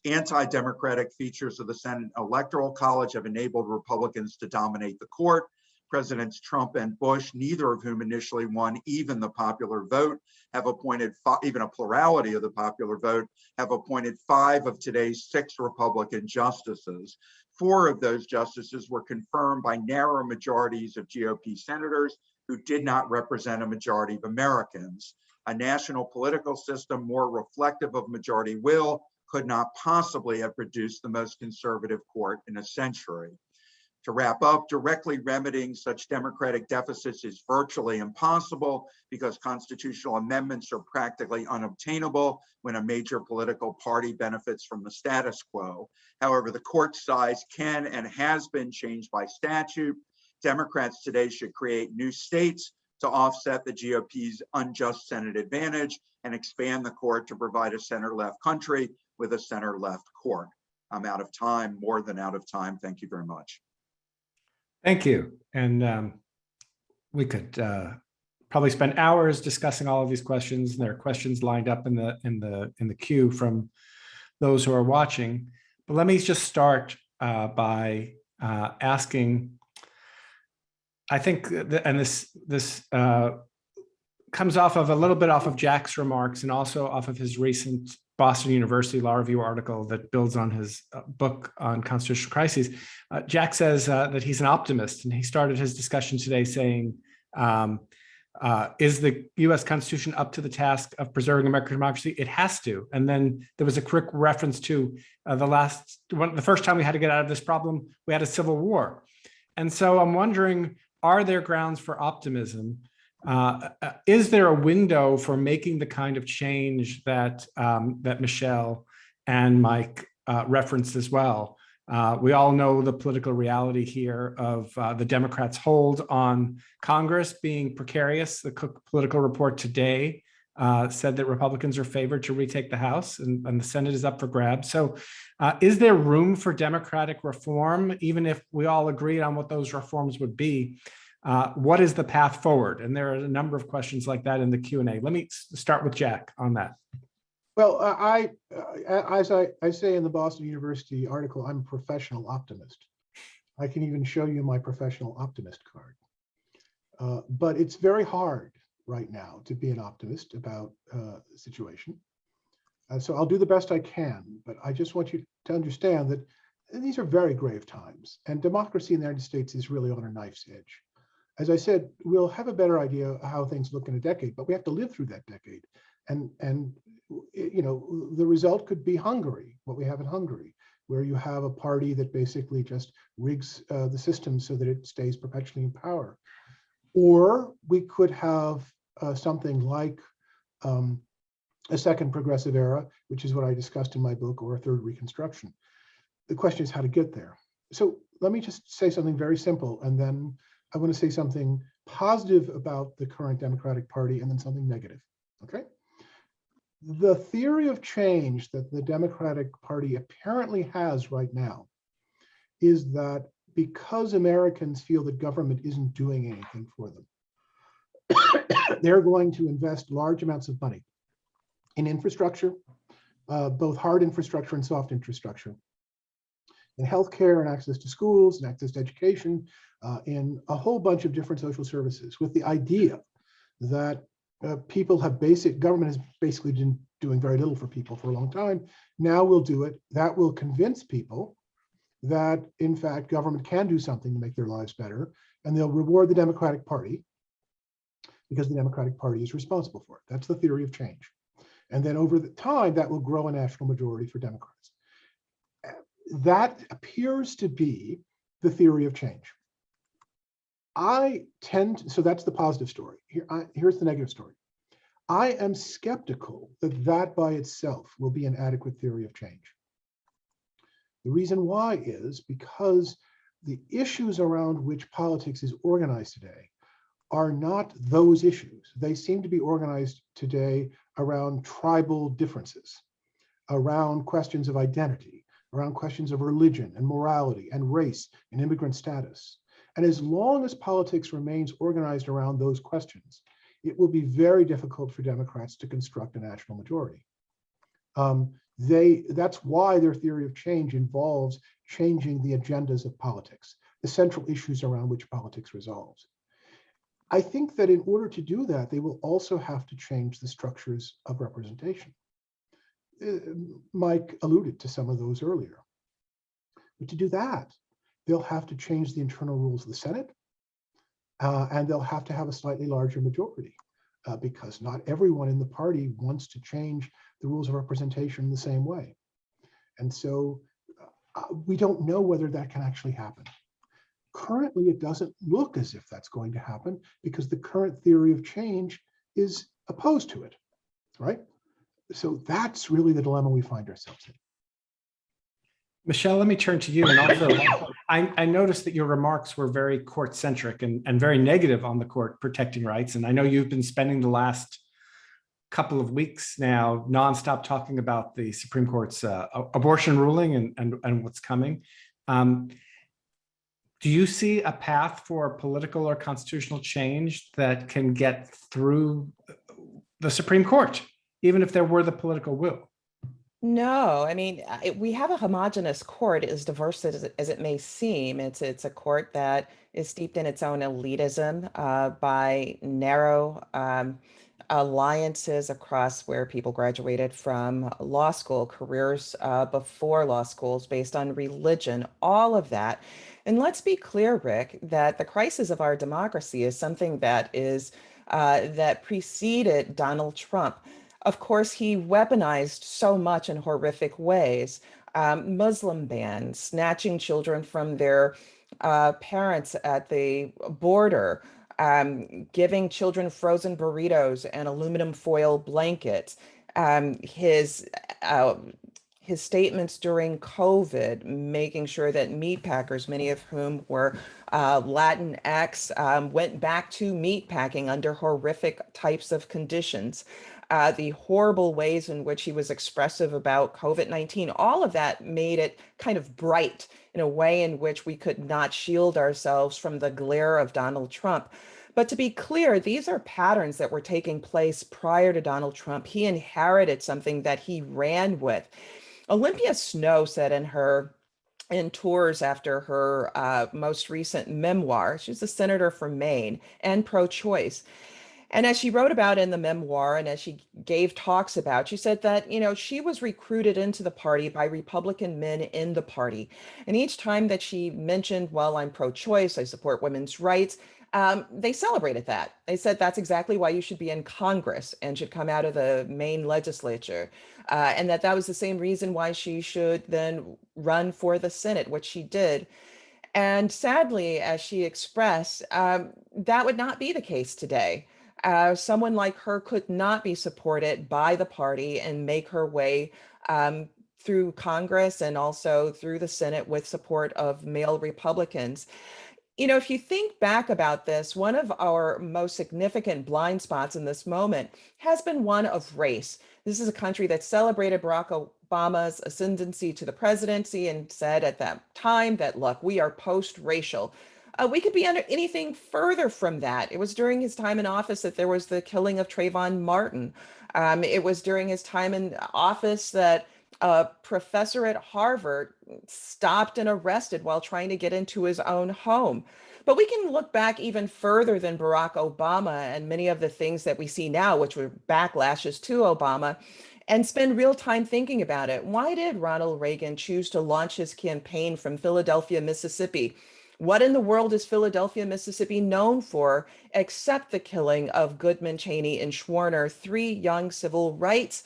Anti-democratic features of the Senate Electoral College have enabled Republicans to dominate the court. Presidents Trump and Bush, neither of whom initially won even the popular vote, have appointed, even a plurality of the popular vote, have appointed 5 of today's 6 Republican justices. 4 of those justices were confirmed by narrow majorities of GOP senators who did not represent a majority of Americans. A national political system more reflective of majority will could not possibly have produced the most conservative court in a century. To wrap up, directly remedying such democratic deficits is virtually impossible because constitutional amendments are practically unobtainable when a major political party benefits from the status quo. However, the court size can and has been changed by statute. Democrats today should create new states to offset the GOP's unjust Senate advantage and expand the court to provide a center-left country with a center-left court. I'm out of time, more than out of time. Thank you very much. Thank you. And we could probably spend hours discussing all of these questions. There are questions lined up in the queue from those who are watching. But let me just start by asking. I think, and this comes off of a little bit off of Jack's remarks and also off of his recent Boston University Law Review article that builds on his book on constitutional crises. Jack says that he's an optimist, and he started his discussion today saying, is the US Constitution up to the task of preserving American democracy? It has to. And then there was a quick reference to the first time we had to get out of this problem, we had a civil war. And so I'm wondering, are there grounds for optimism? Is there a window for making the kind of change that that Michele and Mike referenced as well? We all know the political reality here of the Democrats' hold on Congress being precarious. The Cook Political Report today said that Republicans are favored to retake the House, and the Senate is up for grabs. So is there room for democratic reform, even if we all agreed on what those reforms would be? What is the path forward? And there are a number of questions like that in the Q&A. Let me start with Jack on that. Well, as I say in the Boston University article, I'm a professional optimist. I can even show you my professional optimist card. But it's very hard right now to be an optimist about the situation. So I'll do the best I can, but I just want you to understand that these are very grave times, and democracy in the United States is really on a knife's edge. As I said, we'll have a better idea of how things look in a decade, but we have to live through that decade. And you know, the result could be Hungary, what we have in Hungary, where you have a party that basically just rigs the system so that it stays perpetually in power. Or we could have something like a second progressive era, which is what I discussed in my book, or a third Reconstruction. The question is how to get there. So let me just say something very simple, and then I want to say something positive about the current Democratic Party, and then something negative, okay? The theory of change that the Democratic Party apparently has right now is that because Americans feel that government isn't doing anything for them, they're going to invest large amounts of money in infrastructure, both hard infrastructure and soft infrastructure, in healthcare and access to schools and access to education, in a whole bunch of different social services, with the idea that government has basically been doing very little for people for a long time. Now we'll do it. That will convince people that, in fact, government can do something to make their lives better, and they'll reward the Democratic Party because the Democratic Party is responsible for it. That's the theory of change. And then over the time, that will grow a national majority for Democrats. that appears to be the theory of change. So that's the positive story. Here's the negative story. I am skeptical that that by itself will be an adequate theory of change. The reason why is because the issues around which politics is organized today are not those issues. They seem to be organized today around tribal differences, around questions of identity, around questions of religion and morality and race and immigrant status. And as long as politics remains organized around those questions, it will be very difficult for Democrats to construct a national majority. That's why their theory of change involves changing the agendas of politics, the central issues around which politics resolves. I think that in order to do that, they will also have to change the structures of representation. Mike alluded to some of those earlier. But to do that, they'll have to change the internal rules of the Senate, and they'll have to have a slightly larger majority, because not everyone in the party wants to change the rules of representation in the same way. And so we don't know whether that can actually happen. Currently, it doesn't look as if that's going to happen because the current theory of change is opposed to it, right? So that's really the dilemma we find ourselves in. Michele, let me turn to you. And also, I noticed that your remarks were very court-centric and very negative on the court protecting rights. And I know you've been spending the last couple of weeks now nonstop talking about the Supreme Court's abortion ruling and what's coming. Do you see a path for political or constitutional change that can get through the Supreme Court, even if there were the political will? No, I mean, we have a homogenous court, as diverse as it may seem. It's a court that is steeped in its own elitism by narrow alliances across where people graduated from law school, careers before law schools based on religion, all of that. And let's be clear, Rick, that the crisis of our democracy is something that is that preceded Donald Trump. Of course, he weaponized so much in horrific ways. Muslim bans, snatching children from their parents at the border, giving children frozen burritos and aluminum foil blankets. His statements during COVID, making sure that meat packers, many of whom were Latinx, went back to meat packing under horrific types of conditions. The horrible ways in which he was expressive about COVID-19, all of that made it kind of bright in a way in which we could not shield ourselves from the glare of Donald Trump. But to be clear, these are patterns that were taking place prior to Donald Trump. He inherited something that he ran with. Olympia Snow said in tours after her most recent memoir, she's a senator from Maine and pro-choice. And as she wrote about in the memoir and as she gave talks about, she said that, she was recruited into the party by Republican men in the party. And each time that she mentioned, well, I'm pro-choice, I support women's rights, they celebrated that. They said that's exactly why you should be in Congress and should come out of the Maine legislature. And that was the same reason why she should then run for the Senate, which she did. And sadly, as she expressed, that would not be the case today. Someone like her could not be supported by the party and make her way through Congress and also through the Senate with support of male Republicans. If you think back about this, one of our most significant blind spots in this moment has been one of race. This is a country that celebrated Barack Obama's ascendancy to the presidency and said at that time that, look, we are post-racial. We could be under anything further from that. It was during his time in office that there was the killing of Trayvon Martin. It was during his time in office that a professor at Harvard stopped and arrested while trying to get into his own home. But we can look back even further than Barack Obama and many of the things that we see now, which were backlashes to Obama, and spend real time thinking about it. Why did Ronald Reagan choose to launch his campaign from Philadelphia, Mississippi? What in the world is Philadelphia, Mississippi known for except the killing of Goodman, Cheney, and Schwerner, three young civil rights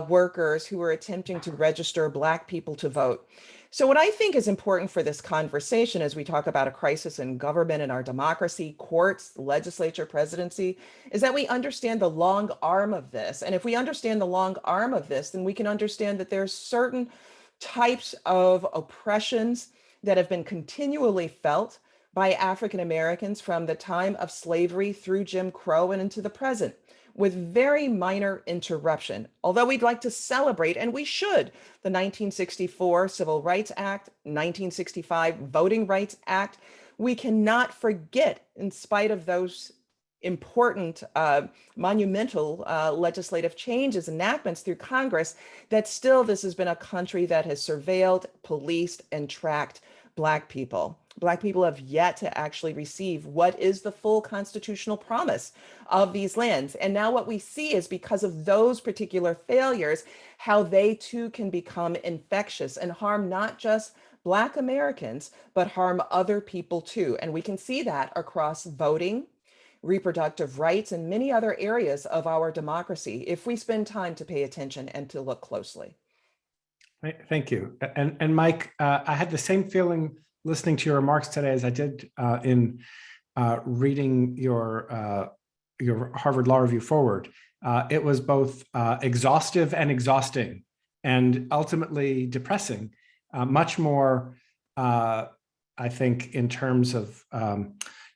workers who were attempting to register Black people to vote? So what I think is important for this conversation as we talk about a crisis in government and our democracy, courts, legislature, presidency, is that we understand the long arm of this. And if we understand the long arm of this, then we can understand that there's certain types of oppressions that have been continually felt by African Americans from the time of slavery through Jim Crow and into the present, with very minor interruption. Although we'd like to celebrate, and we should, the 1964 Civil Rights Act, 1965 Voting Rights Act, we cannot forget, in spite of those important, monumental legislative changes, enactments through Congress, that still this has been a country that has surveilled, policed, and tracked Black people. Black people have yet to actually receive what is the full constitutional promise of these lands. And now what we see is, because of those particular failures, how they too can become infectious and harm not just Black Americans, but harm other people too. And we can see that across voting, reproductive rights, and many other areas of our democracy if we spend time to pay attention and to look closely. Thank you. And Mike, I had the same feeling listening to your remarks today as I did in reading your Harvard Law Review forward. It was both exhaustive and exhausting, and ultimately depressing. Much more, I think, in terms of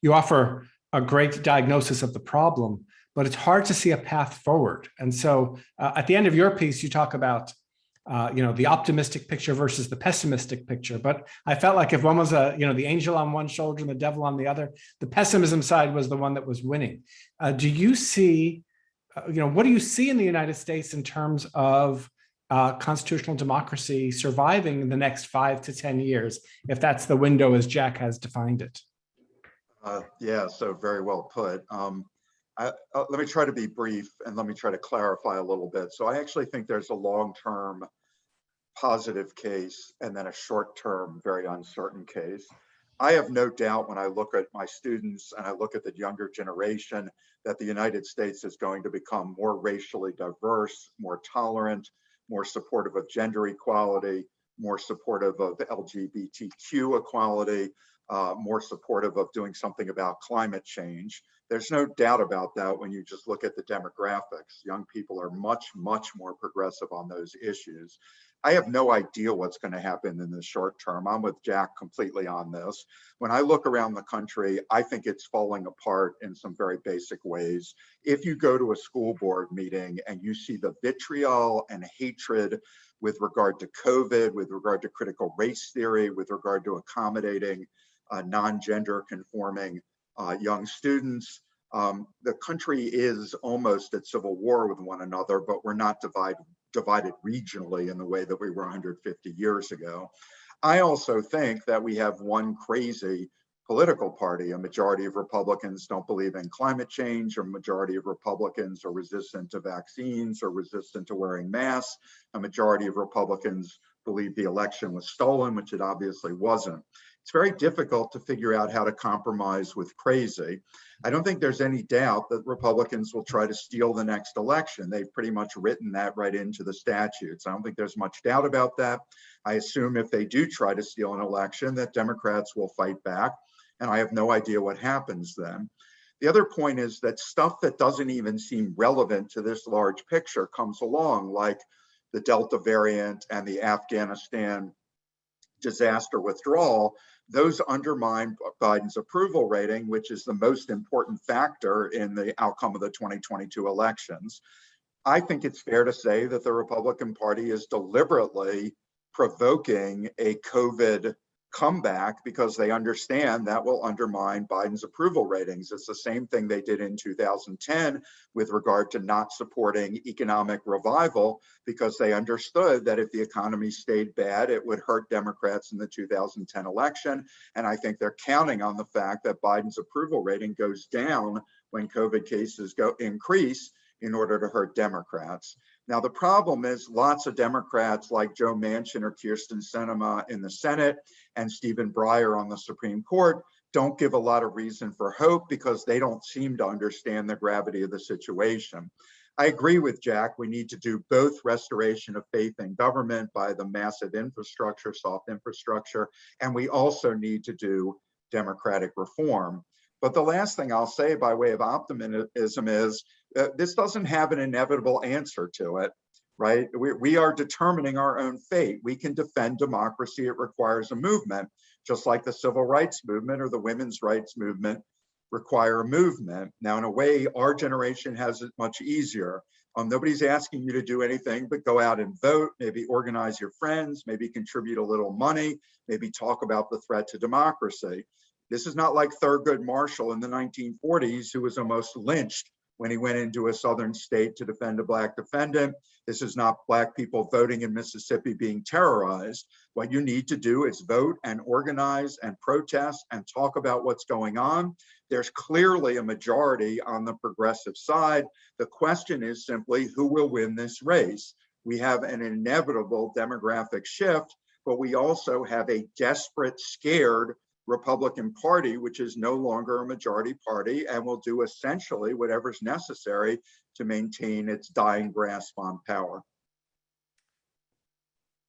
you offer a great diagnosis of the problem, but it's hard to see a path forward. And so, at the end of your piece, you talk about the optimistic picture versus the pessimistic picture. But I felt like if one was the angel on one shoulder and the devil on the other, the pessimism side was the one that was winning. Do you see, what do you see in the United States in terms of constitutional democracy surviving in the next 5 to 10 years, if that's the window as Jack has defined it? Yeah, so very well put. Let me try to be brief and let me try to clarify a little bit. So I actually think there's a long-term positive case and then a short-term, very uncertain case. I have no doubt when I look at my students and I look at the younger generation that the United States is going to become more racially diverse, more tolerant, more supportive of gender equality, more supportive of LGBTQ equality, more supportive of doing something about climate change. There's no doubt about that when you just look at the demographics. Young people are much, much more progressive on those issues. I have no idea what's going to happen in the short term. I'm with Jack completely on this. When I look around the country, I think it's falling apart in some very basic ways. If you go to a school board meeting and you see the vitriol and hatred with regard to COVID, with regard to critical race theory, with regard to accommodating non-gender conforming young students. The country is almost at civil war with one another, but we're not divided regionally in the way that we were 150 years ago. I also think that we have one crazy political party. A majority of Republicans don't believe in climate change, or a majority of Republicans are resistant to vaccines or resistant to wearing masks. A majority of Republicans believe the election was stolen, which it obviously wasn't. It's very difficult to figure out how to compromise with crazy. I don't think there's any doubt that Republicans will try to steal the next election. They've pretty much written that right into the statutes. I don't think there's much doubt about that. I assume if they do try to steal an election, that Democrats will fight back, and I have no idea what happens then. The other point is that stuff that doesn't even seem relevant to this large picture comes along, like the Delta variant and the Afghanistan disaster withdrawal. Those undermine Biden's approval rating, which is the most important factor in the outcome of the 2022 elections. I think it's fair to say that the Republican Party is deliberately provoking a COVID comeback because they understand that will undermine Biden's approval ratings. It's the same thing they did in 2010 with regard to not supporting economic revival, because they understood that if the economy stayed bad, it would hurt Democrats in the 2010 election. And I think they're counting on the fact that Biden's approval rating goes down when COVID cases increase in order to hurt Democrats. Now, the problem is lots of Democrats like Joe Manchin or Kyrsten Sinema in the Senate and Stephen Breyer on the Supreme Court don't give a lot of reason for hope because they don't seem to understand the gravity of the situation. I agree with Jack. We need to do both restoration of faith in government by the massive infrastructure, soft infrastructure, and we also need to do democratic reform. But the last thing I'll say by way of optimism is this doesn't have an inevitable answer to it, right? We are determining our own fate. We can defend democracy. It requires a movement, just like the civil rights movement or the women's rights movement require a movement. Now, in a way, our generation has it much easier. Nobody's asking you to do anything but go out and vote, maybe organize your friends, maybe contribute a little money, maybe talk about the threat to democracy. This is not like Thurgood Marshall in the 1940s, who was almost lynched when he went into a southern state to defend a Black defendant. This is not Black people voting in Mississippi being terrorized. What you need to do is vote and organize and protest and talk about what's going on. There's clearly a majority on the progressive side. The question is simply who will win this race. We have an inevitable demographic shift, but we also have a desperate, scared Republican Party, which is no longer a majority party and will do essentially whatever's necessary to maintain its dying grasp on power.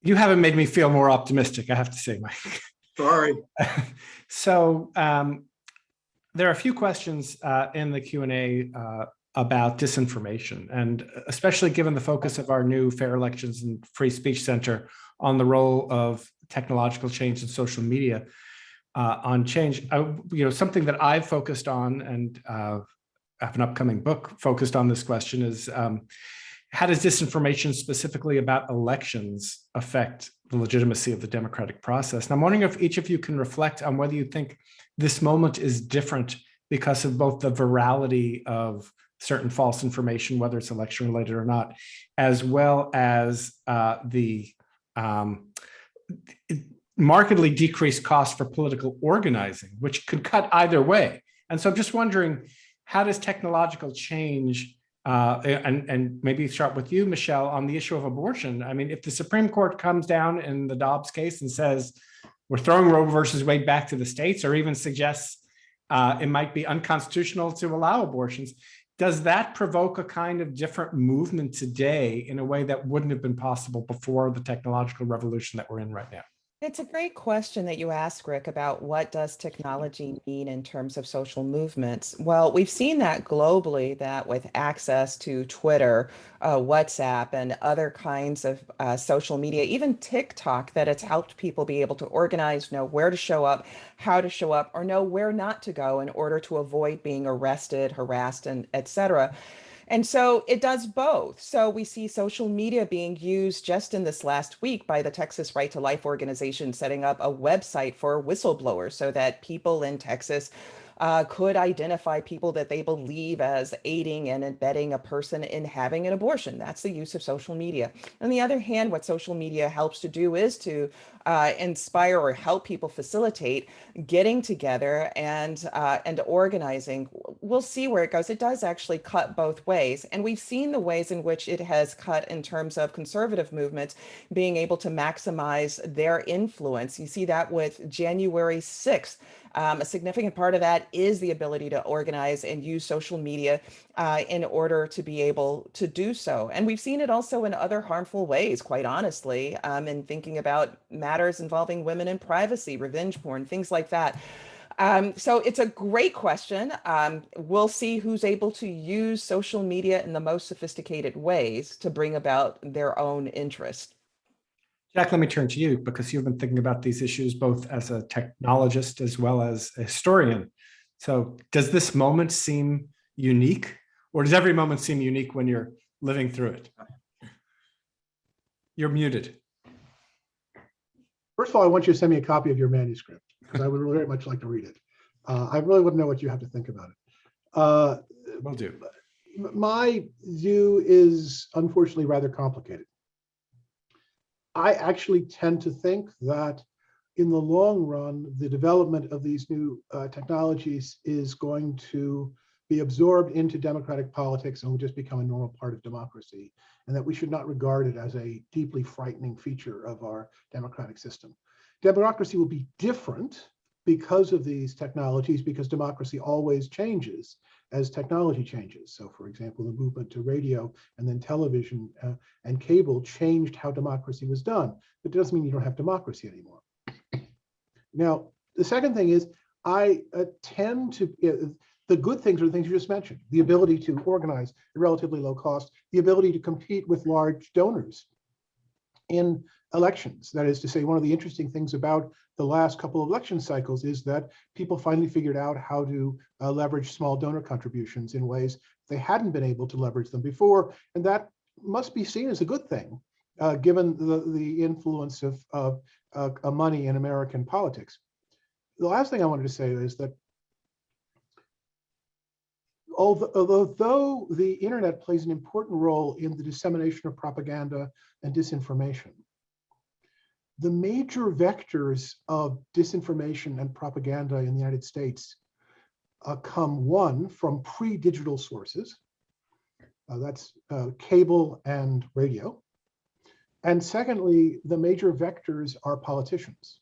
You haven't made me feel more optimistic, I have to say, Mike. Sorry. So there are a few questions in the Q&A about disinformation, and especially given the focus of our new Fair Elections and Free Speech Center on the role of technological change and social media on change. Something that I've focused on, and I have an upcoming book focused on this question, is how does disinformation specifically about elections affect the legitimacy of the democratic process? And I'm wondering if each of you can reflect on whether you think this moment is different because of both the virality of certain false information, whether it's election related or not, as well as the markedly decreased cost for political organizing, which could cut either way. And so I'm just wondering, how does technological change, and maybe start with you, Michele, on the issue of abortion? I mean, if the Supreme Court comes down in the Dobbs case and says, we're throwing Roe versus Wade back to the states, or even suggests it might be unconstitutional to allow abortions, does that provoke a kind of different movement today in a way that wouldn't have been possible before the technological revolution that we're in right now? It's a great question that you ask, Rick, about what does technology mean in terms of social movements. Well, we've seen that globally, that with access to Twitter, WhatsApp, and other kinds of social media, even TikTok, that it's helped people be able to organize, know where to show up, how to show up, or know where not to go in order to avoid being arrested, harassed, and et cetera. And so it does both. So we see social media being used just in this last week by the Texas Right to Life organization, setting up a website for whistleblowers so that people in Texas could identify people that they believe as aiding and abetting a person in having an abortion. That's the use of social media. On the other hand, what social media helps to do is to inspire or help people facilitate getting together and organizing. We'll see where it goes. It does actually cut both ways. And we've seen the ways in which it has cut in terms of conservative movements being able to maximize their influence. You see that with January 6th. A significant part of that is the ability to organize and use social media in order to be able to do so. And we've seen it also in other harmful ways, quite honestly, in thinking about matters involving women and privacy, revenge porn, things like that. So it's a great question. We'll see who's able to use social media in the most sophisticated ways to bring about their own interest. Jack, let me turn to you, because you've been thinking about these issues both as a technologist as well as a historian. So does this moment seem unique, or does every moment seem unique when you're living through it? You're muted. First of all, I want you to send me a copy of your manuscript, because I would very much like to read it. I really want to know what you have to think about it. Will do. My view is unfortunately rather complicated. I actually tend to think that in the long run, the development of these new technologies is going to be absorbed into democratic politics and will just become a normal part of democracy, and that we should not regard it as a deeply frightening feature of our democratic system. Democracy will be different because of these technologies, because democracy always changes as technology changes. So for example, the movement to radio and then television and cable changed how democracy was done. But it doesn't mean you don't have democracy anymore. Now, the second thing is I tend to, the good things are the things you just mentioned, the ability to organize at relatively low cost, the ability to compete with large donors in elections. That is to say, one of the interesting things about the last couple of election cycles is that people finally figured out how to leverage small donor contributions in ways they hadn't been able to leverage them before. And that must be seen as a good thing, given the influence of money in American politics. The last thing I wanted to say is that although the internet plays an important role in the dissemination of propaganda and disinformation, the major vectors of disinformation and propaganda in the United States come, one, from pre-digital sources, that's cable and radio, and secondly, the major vectors are politicians,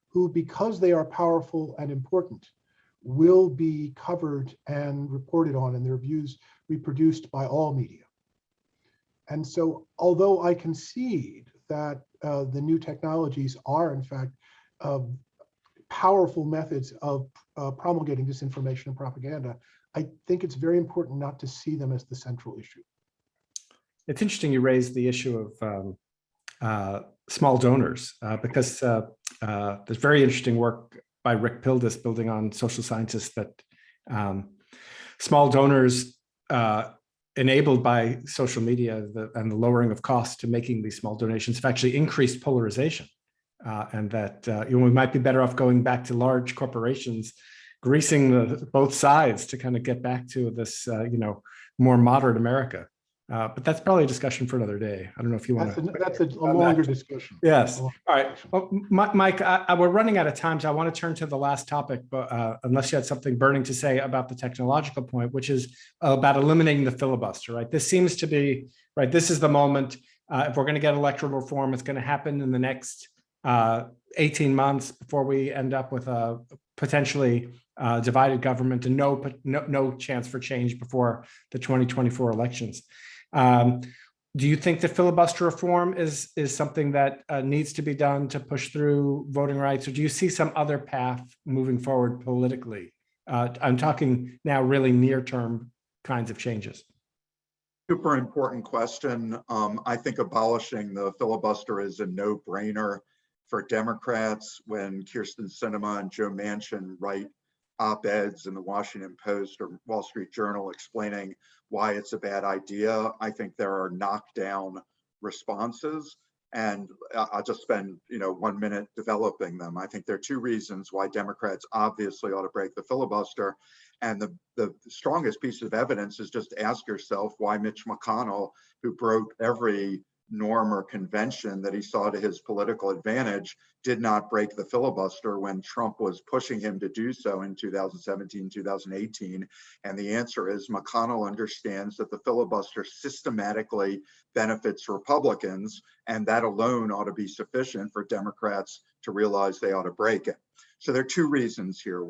who, because they are powerful and important, will be covered and reported on and their views reproduced by all media. And so, although I concede that the new technologies are in fact powerful methods of promulgating disinformation and propaganda, I think it's very important not to see them as the central issue. It's interesting you raised the issue of small donors because there's very interesting work by Rick Pildes building on social scientists that small donors enabled by social media and the lowering of costs to making these small donations have actually increased polarization, and that we might be better off going back to large corporations, greasing both sides to kind of get back to this more moderate America. But that's probably a discussion for another day. I don't know if you want to. That's a longer discussion. Yes. All right. Well, Mike, we're running out of time, so I want to turn to the last topic, but unless you had something burning to say about the technological point, which is about eliminating the filibuster, right? This seems to be, right, this is the moment. If we're going to get electoral reform, it's going to happen in the next 18 months before we end up with a potentially divided government and no chance for change before the 2024 elections. Do you think that filibuster reform is something that needs to be done to push through voting rights, or do you see some other path moving forward politically? I'm talking now really near-term kinds of changes. Super important question. I think abolishing the filibuster is a no-brainer for Democrats. When Kyrsten Sinema and Joe Manchin write op-eds in the Washington Post or Wall Street Journal explaining why it's a bad idea, I think there are knockdown responses, and I'll just spend 1 minute developing them. I think there are two reasons why Democrats obviously ought to break the filibuster, and the strongest piece of evidence is just ask yourself why Mitch McConnell, who broke every norm or convention that he saw to his political advantage, did not break the filibuster when Trump was pushing him to do so in 2017, 2018. And the answer is McConnell understands that the filibuster systematically benefits Republicans, and that alone ought to be sufficient for Democrats to realize they ought to break it. So there are two reasons here.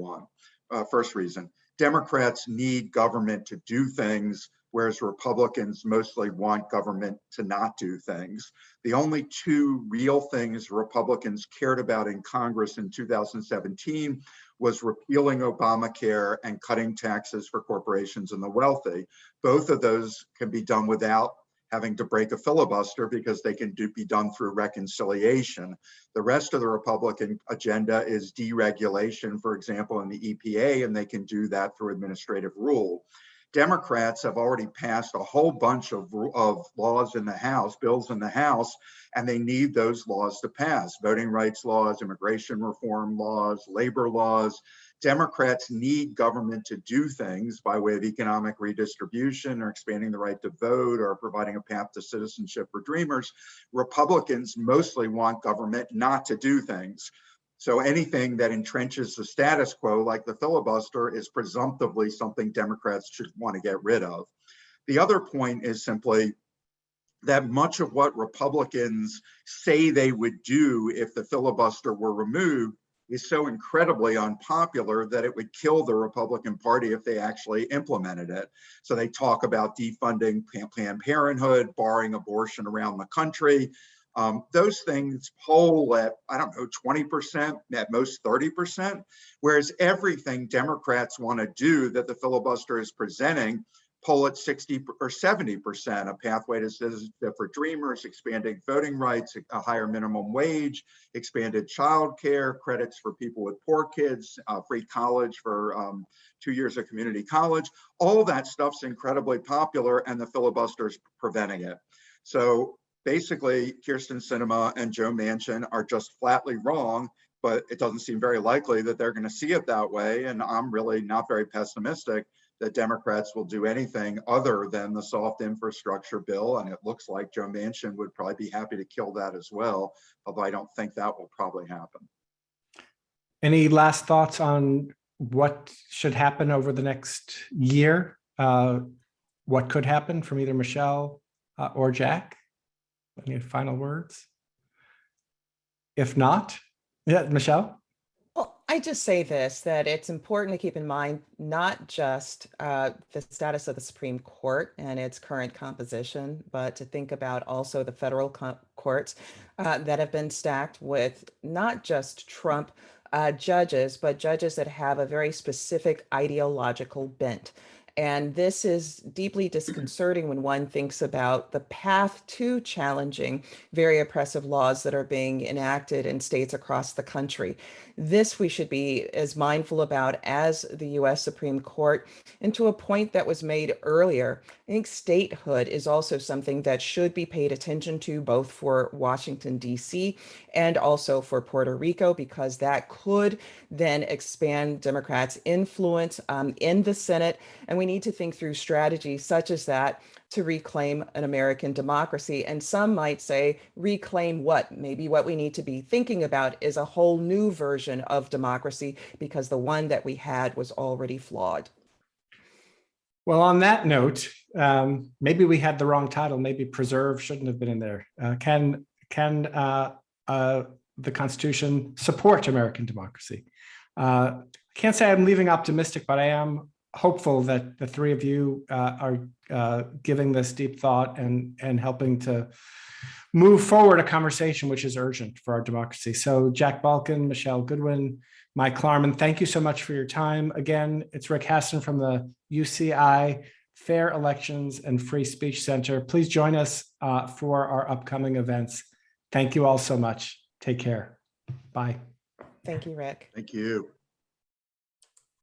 First reason, Democrats need government to do things, whereas Republicans mostly want government to not do things. The only two real things Republicans cared about in Congress in 2017 was repealing Obamacare and cutting taxes for corporations and the wealthy. Both of those can be done without having to break a filibuster because they can be done through reconciliation. The rest of the Republican agenda is deregulation, for example, in the EPA, and they can do that through administrative rule. Democrats have already passed a whole bunch of laws in the House, bills in the House, and they need those laws to pass. Voting rights laws, immigration reform laws, labor laws. Democrats need government to do things by way of economic redistribution or expanding the right to vote or providing a path to citizenship for dreamers. Republicans mostly want government not to do things. So anything that entrenches the status quo, like the filibuster, is presumptively something Democrats should want to get rid of. The other point is simply that much of what Republicans say they would do if the filibuster were removed is so incredibly unpopular that it would kill the Republican Party if they actually implemented it. So they talk about defunding Planned Parenthood, barring abortion around the country. Those things poll at, I don't know, 20%, at most 30%, whereas everything Democrats want to do that the filibuster is presenting poll at 60 or 70%, a pathway to citizenship for dreamers, expanding voting rights, a higher minimum wage, expanded child care, credits for people with poor kids, free college for 2 years of community college. All that stuff's incredibly popular and the filibuster's preventing it. So basically, Kyrsten Sinema and Joe Manchin are just flatly wrong, but it doesn't seem very likely that they're going to see it that way. And I'm really not very pessimistic that Democrats will do anything other than the soft infrastructure bill. And it looks like Joe Manchin would probably be happy to kill that as well, although I don't think that will probably happen. Any last thoughts on what should happen over the next year? What could happen from either Michele or Jack? Any final words? If not, yeah, Michele? Well, I just say this, that it's important to keep in mind not just the status of the Supreme Court and its current composition, but to think about also the federal courts that have been stacked with not just Trump judges, but judges that have a very specific ideological bent. And this is deeply disconcerting when one thinks about the path to challenging very oppressive laws that are being enacted in states across the country. This we should be as mindful about as the US Supreme Court. And to a point that was made earlier, I think statehood is also something that should be paid attention to, both for Washington, D.C. and also for Puerto Rico, because that could then expand Democrats' influence in the Senate. And we need to think through strategies such as that to reclaim an American democracy. And some might say, reclaim what? Maybe what we need to be thinking about is a whole new version of democracy, because the one that we had was already flawed. Well, on that note, maybe we had the wrong title. Maybe preserve shouldn't have been in there. Can the Constitution support American democracy? I can't say I'm leaving optimistic, but I am hopeful that the three of you are giving this deep thought and helping to move forward a conversation which is urgent for our democracy. So Jack Balkin, Michele Goodwin, Mike Klarman, thank you so much for your time. Again, it's Rick Hasen from the UCI Fair Elections and Free Speech Center. Please join us for our upcoming events. Thank you all so much. Take care. Bye. Thank you, Rick. Thank you.